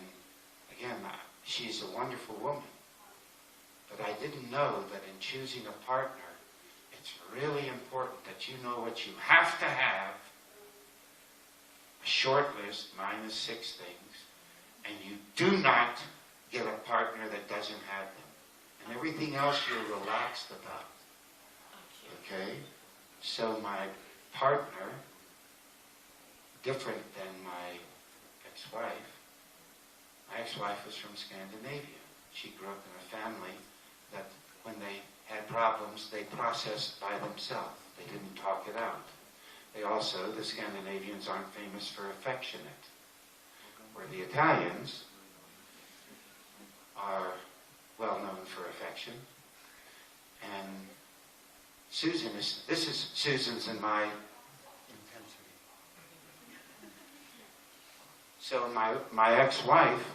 again, she's a wonderful woman. But I didn't know that in choosing a partner, it's really important that you know what you have to have, a short list, minus 6 things, and you do not get a partner that doesn't have them. And everything else you're relaxed about. Okay? So my partner, different than my ex-wife was from Scandinavia. She grew up in a family that when they had problems, they processed by themselves. They didn't talk it out. They also, the Scandinavians aren't famous for affectionate, where the Italians are well known for affection. And Susan's in my intensity. So my ex-wife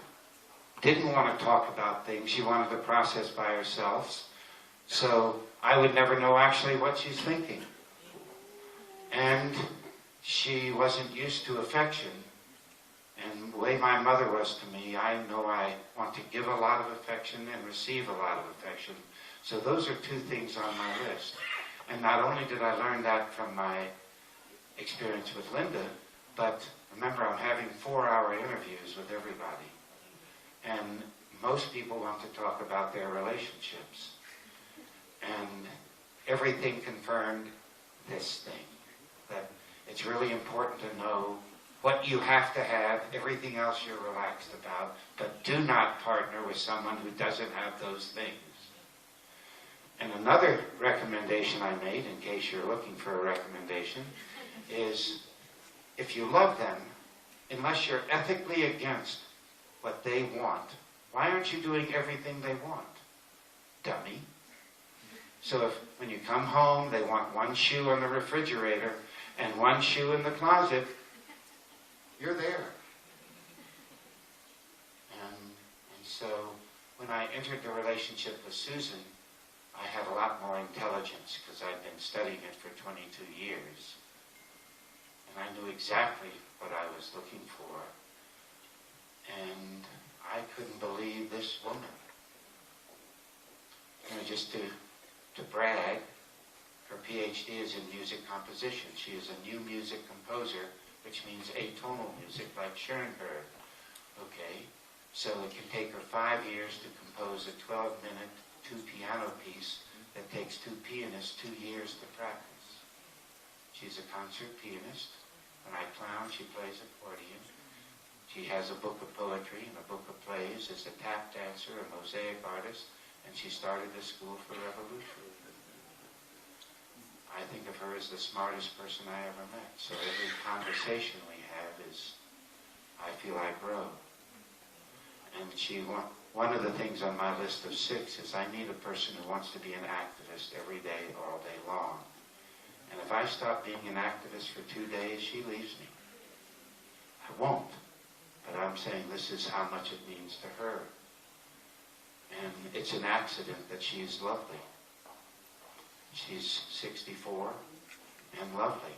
didn't want to talk about things. She wanted to process by herself. So I would never know actually what she's thinking. And she wasn't used to affection. And the way my mother was to me, I know I want to give a lot of affection and receive a lot of affection. So those are 2 things on my list. And not only did I learn that from my experience with Linda, but remember, I'm having 4-hour interviews with everybody. And most people want to talk about their relationships. And everything confirmed this thing, that it's really important to know what you have to have, everything else you're relaxed about, but do not partner with someone who doesn't have those things. And another recommendation I made, in case you're looking for a recommendation, is if you love them, unless you're ethically against what they want, why aren't you doing everything they want? Dummy. So if when you come home, they want 1 shoe on the refrigerator and 1 shoe in the closet, you're there. And so when I entered the relationship with Susan, I had a lot more intelligence because I'd been studying it for 22 years. And I knew exactly what I was looking for. And I couldn't believe this woman. Just to brag, her PhD is in music composition. She is a new music composer, which means atonal music like Schoenberg. Okay, so it can take her 5 years to compose a 12-minute 2-piano piece that takes 2 pianists 2 years to practice. She's a concert pianist. When I clown, she plays accordion. She has a book of poetry and a book of plays, is a tap dancer, a mosaic artist, and she started a school for revolution. I think of her as the smartest person I ever met. So every conversation we have is, I feel I grow. And one of the things on my list of 6 is I need a person who wants to be an activist every day, all day long. And if I stop being an activist for 2 days, she leaves me. I won't. But I'm saying this is how much it means to her. And it's an accident that she's lovely. She's 64 and lovely.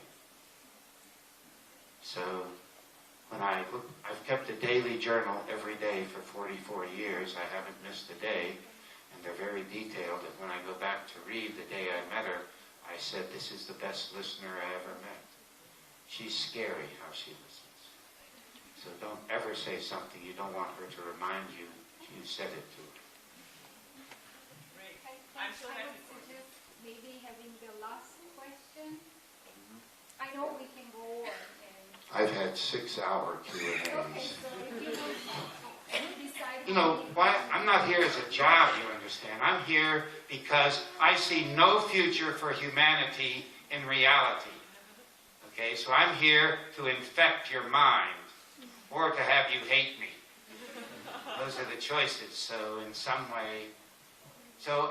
So when I've kept a daily journal every day for 44 years. I haven't missed a day, and they're very detailed. And when I go back to read the day I met her, I said, this is the best listener I ever met. She's scary how she listens. So don't ever say something you don't want her to remind you said it to her. I would suggest maybe having the last question. I know we can go on. I've had 6-hour Q&As. Okay, so if you decide... You know, why? I'm not here as a job, you understand. I'm here because I see no future for humanity in reality. Okay, so I'm here to infect your mind or to have you hate me. Those are the choices. So in some way, so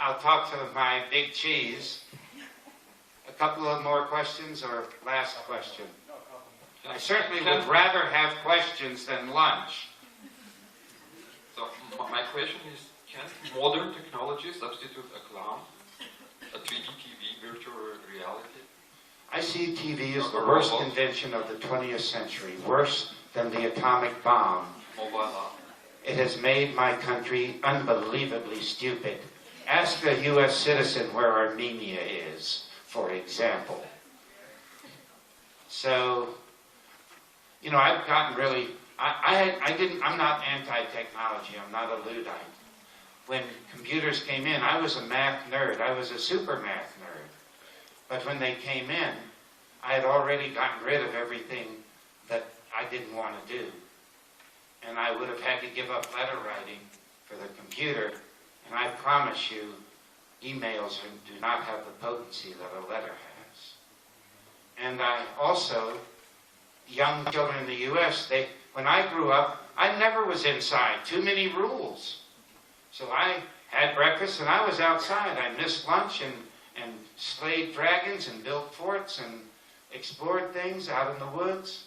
I'll talk to my big cheese. A couple of more questions or last question? I certainly would rather have questions than lunch. So my question is, can modern technology substitute a clown, a 3D TV, virtual reality? I see TV as the worst invention of the 20th century, worse than the atomic bomb. It has made my country unbelievably stupid. Ask a U.S. citizen where Armenia is, for example. So, you know, I've gotten really, I'm not anti-technology, I'm not a Luddite. When computers came in, I was a math nerd, I was a super math nerd. But when they came in, I had already gotten rid of everything that I didn't want to do. And I would have had to give up letter writing for the computer. And I promise you, emails do not have the potency that a letter has. And I also, young children in the U.S., when I grew up, I never was inside. Too many rules. So I had breakfast and I was outside. I missed lunch and slayed dragons and built forts and explored things out in the woods.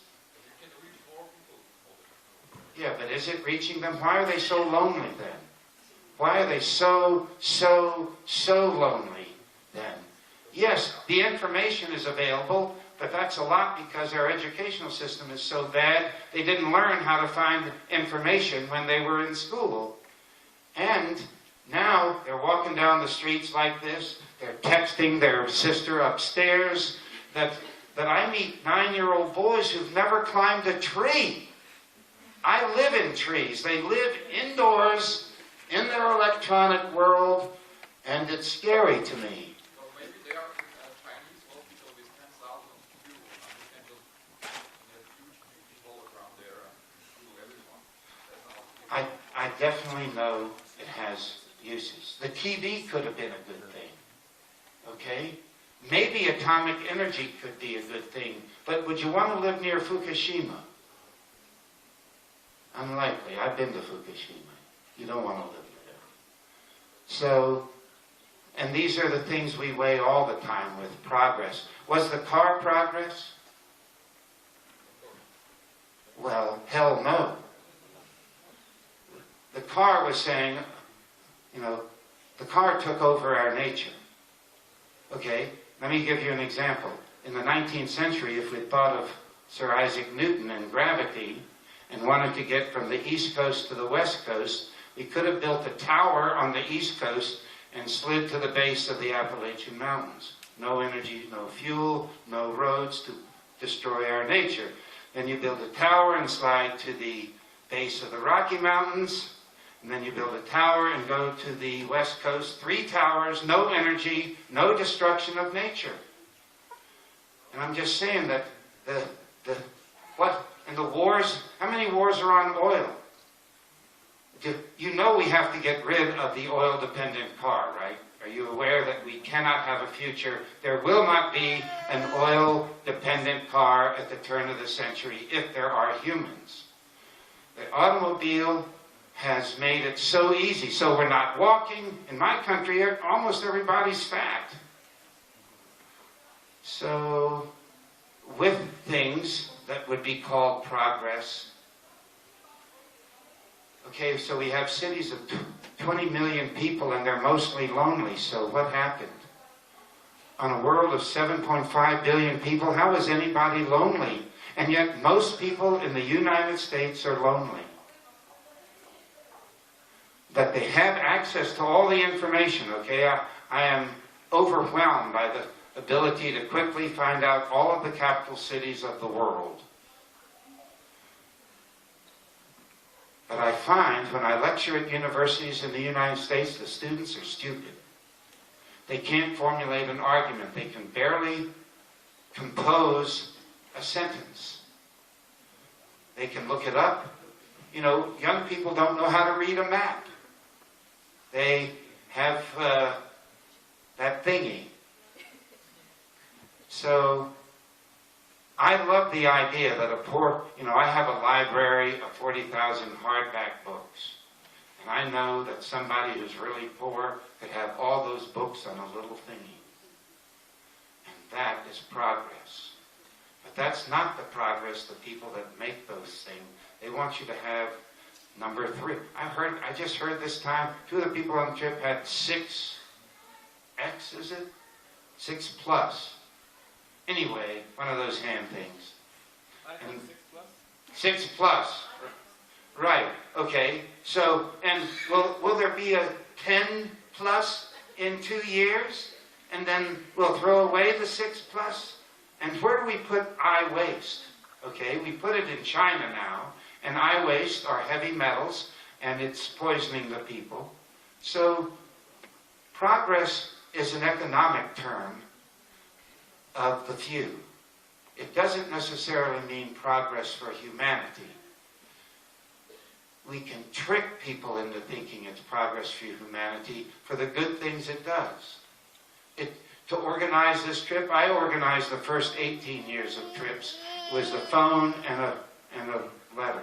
Yeah, but is it reaching them? Why are they so lonely then? Why are they so lonely then? Yes, the information is available, but that's a lot because our educational system is so bad, they didn't learn how to find information when they were in school. And now they're walking down the streets like this, they're texting their sister upstairs, that I meet 9-year-old boys who've never climbed a tree. I live in trees. They live indoors in their electronic world, and it's scary to me. Well, maybe they are Chinese hospital with 10,000 people, and they can just have huge people around there and do everyone. I definitely know it has uses. The TV could have been a good thing. Okay? Maybe atomic energy could be a good thing, but would you want to live near Fukushima? Unlikely. I've been to Fukushima. You don't want to live there. So, and these are the things we weigh all the time with progress. Was the car progress? Well, hell no. The car was saying, you know, the car took over our nature. Okay, let me give you an example. In the 19th century, if we'd thought of Sir Isaac Newton and gravity and wanted to get from the East Coast to the West Coast, we could have built a tower on the East Coast and slid to the base of the Appalachian Mountains. No energy, no fuel, no roads to destroy our nature. Then you build a tower and slide to the base of the Rocky Mountains, and then you build a tower and go to the West Coast. 3 towers, no energy, no destruction of nature. And I'm just saying that and the wars, how many wars are on oil? You know we have to get rid of the oil-dependent car, right? Are you aware that we cannot have a future? There will not be an oil-dependent car at the turn of the century if there are humans. The automobile has made it so easy. So we're not walking. In my country, almost everybody's fat. So with things that would be called progress. Okay, so we have cities of 20 million people and they're mostly lonely. So what happened? On a world of 7.5 billion people, how is anybody lonely? And yet most people in the United States are lonely. That they have access to all the information, okay? I am overwhelmed by the ability to quickly find out all of the capital cities of the world. find when I lecture at universities in the United States, the students are stupid. They can't formulate an argument. They can barely compose a sentence. They can look it up. You know, young people don't know how to read a map. They have that thingy. So I love the idea that I have a library of 40,000 hardback books. And I know that somebody who's really poor could have all those books on a little thingy. And that is progress. But that's not the progress the people that make those things. They want you to have number 3. I just heard this time, 2 of the people on the trip had 6X, is it? 6 plus. Anyway, one of those hand things. I have 6 plus. 6 plus. Right, okay. So, and will there be a 10 plus in 2 years? And then we'll throw away the 6 plus? And where do we put eye waste? Okay, we put it in China now, and eye waste are heavy metals, and it's poisoning the people. So, progress is an economic term of the few. It doesn't necessarily mean progress for humanity. We can trick people into thinking it's progress for humanity for the good things it does. To organize this trip, I organized the first 18 years of trips. It was the phone and a letter.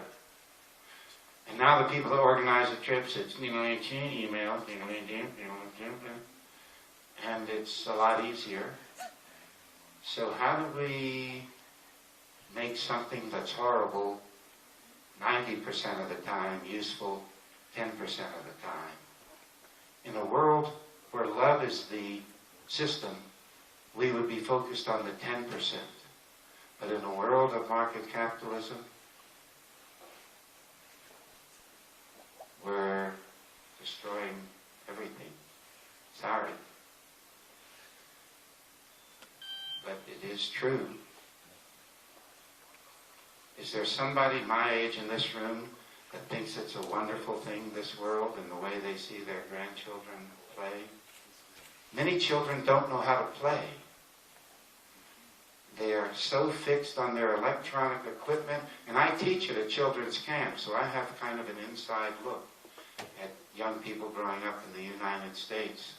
And now the people that organize the trips, it's email, and it's a lot easier. So how do we make something that's horrible 90% of the time useful 10% of the time? In a world where love is the system, we would be focused on the 10%. But in a world of market capitalism, we're destroying everything. Sorry. But it is true. Is there somebody my age in this room that thinks it's a wonderful thing, this world, and the way they see their grandchildren play? Many children don't know how to play. They are so fixed on their electronic equipment, and I teach at a children's camp, so I have kind of an inside look at young people growing up in the United States.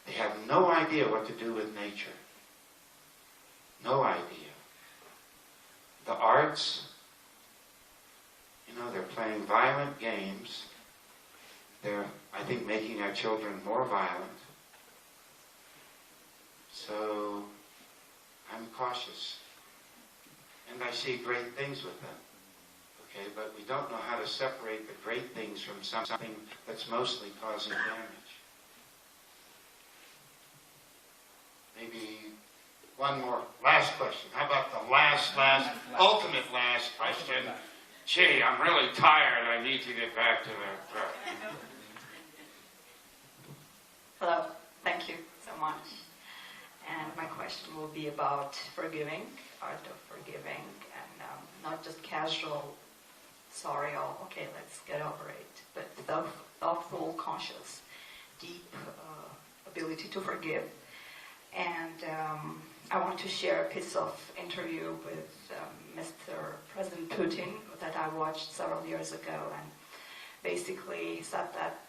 They have no idea what to do with nature. No idea. The arts, they're playing violent games. They're, I think, making our children more violent. So I'm cautious. And I see great things with them. Okay, but we don't know how to separate the great things from something that's mostly causing damage. Maybe one more last question. How about the last, ultimate last question? Gee, I'm really tired. I need to get back to the... Hello. Thank you so much. And my question will be about forgiving, art of forgiving, and not just casual, sorry, okay, let's get over it, but thoughtful, conscious, deep ability to forgive. And I want to share a piece of interview with Mr. President Putin that I watched several years ago, and basically he said that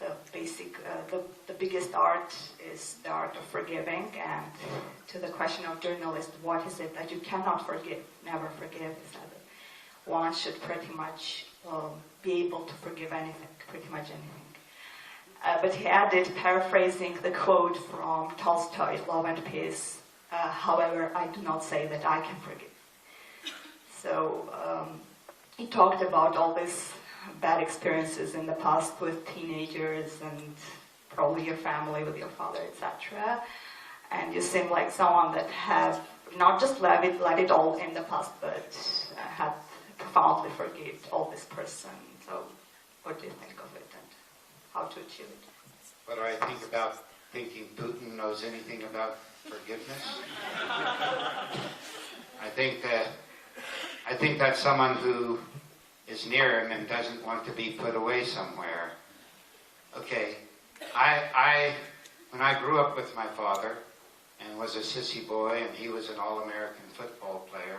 the biggest art is the art of forgiving. And to the question of journalist, what is it that you cannot forgive, never forgive, is that one should pretty much be able to forgive anything, pretty much anything. But he added, paraphrasing the quote from Tolstoy, Love and Peace, however, I do not say that I can forgive. So he talked about all these bad experiences in the past with teenagers and probably your family with your father, etc. And you seem like someone that have not just let it all in the past, but had profoundly forgiven all this person. So what do you think of it and how to achieve it? What do I think about thinking Putin knows anything about forgiveness? I think that's someone who is near him and doesn't want to be put away somewhere. Okay, when I grew up with my father and was a sissy boy, and he was an All-American football player,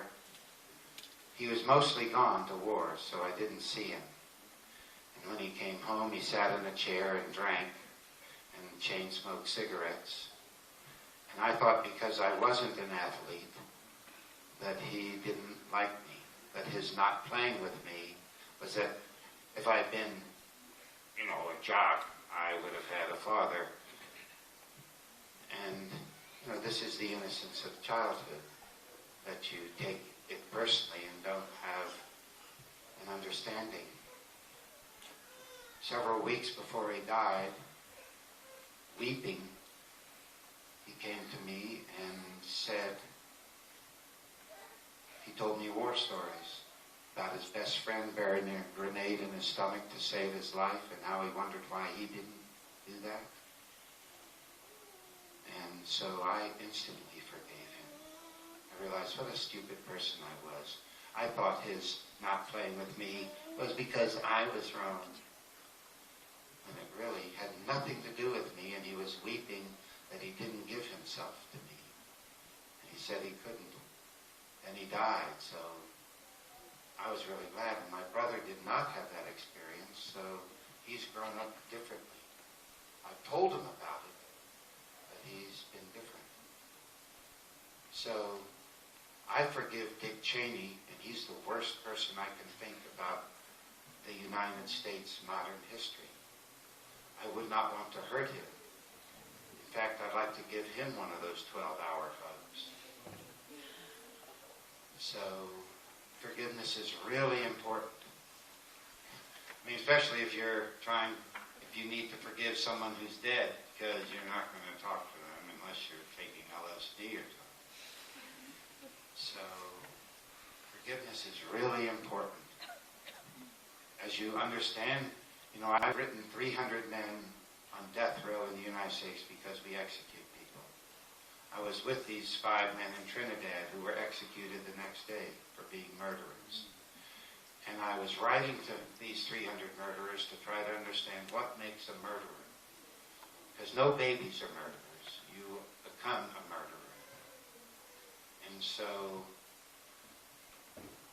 he was mostly gone to war, so I didn't see him. And when he came home, he sat in a chair and drank and chain-smoked cigarettes. And I thought because I wasn't an athlete that he didn't like me, that his not playing with me was that if I'd been, a jock, I would have had a father. And, this is the innocence of childhood, that you take it personally and don't have an understanding. Several weeks before he died, weeping, he came to me and said, he told me war stories about his best friend burying a grenade in his stomach to save his life and how he wondered why he didn't do that. And so I instantly forgave him. I realized what a stupid person I was. I thought his not playing with me was because I was wrong. And it really had nothing to do with me, and he was weeping that he didn't give himself to me. And he said he couldn't. And he died, so I was really glad. And my brother did not have that experience, so he's grown up differently. I've told him about it, but he's been different. So I forgive Dick Cheney, and he's the worst person I can think about the United States modern history. I would not want to hurt him. In fact, I'd like to give him one of those 12-hour hugs. So forgiveness is really important. I mean, especially if you need to forgive someone who's dead, because you're not going to talk to them unless you're taking LSD or something. So forgiveness is really important. As you understand, I've written 300 men on death row in the United States because we execute people. I was with these 5 men in Trinidad who were executed the next day for being murderers. And I was writing to these 300 murderers to try to understand what makes a murderer. Because no babies are murderers. You become a murderer. And so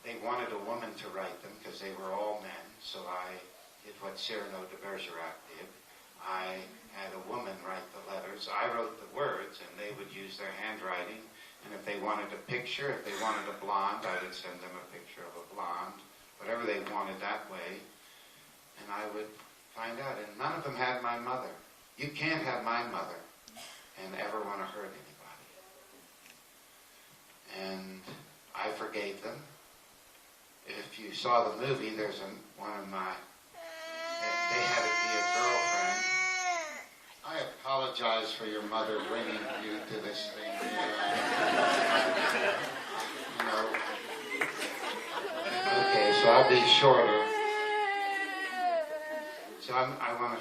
they wanted a woman to write them because they were all men. So I did what Cyrano de Bergerac did. I had a woman write the letters. I wrote the words, and they would use their handwriting. And if they wanted a picture, if they wanted a blonde, I would send them a picture of a blonde, whatever they wanted that way. And I would find out. And none of them had my mother. You can't have my mother and ever want to hurt anybody. And I forgave them. If you saw the movie, there's one of my... They had to be a girlfriend. I apologize for your mother bringing you to this thing. Okay, so I'll be shorter. So I want to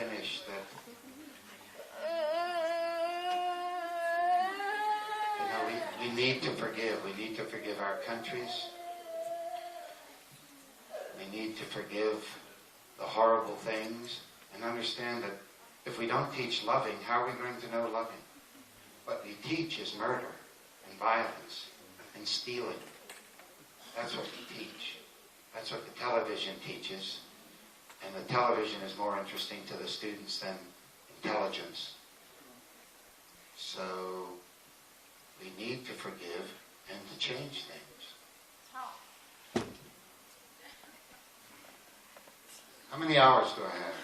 finish that. We need to forgive. We need to forgive our countries. We need to forgive the horrible things and understand that if we don't teach loving, how are we going to know loving? What we teach is murder and violence and stealing. That's what we teach. That's what the television teaches. And the television is more interesting to the students than intelligence. So we need to forgive and to change things. How many hours do I have?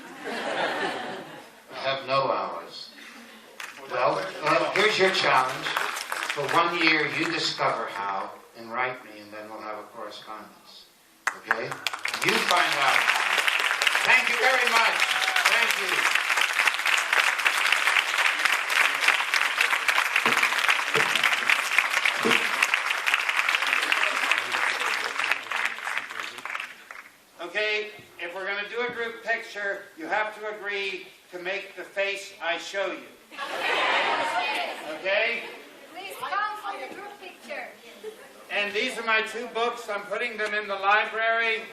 I have no hours. Well, here's your challenge. For 1 year, you discover how and write me, and then we'll have a correspondence. Okay? You find out. Thank you very much. Thank you. Okay, if we're going to do a group picture, you have to agree to make the face I show you. Okay? Please come for the group picture. And these are my two books. I'm putting them in the library.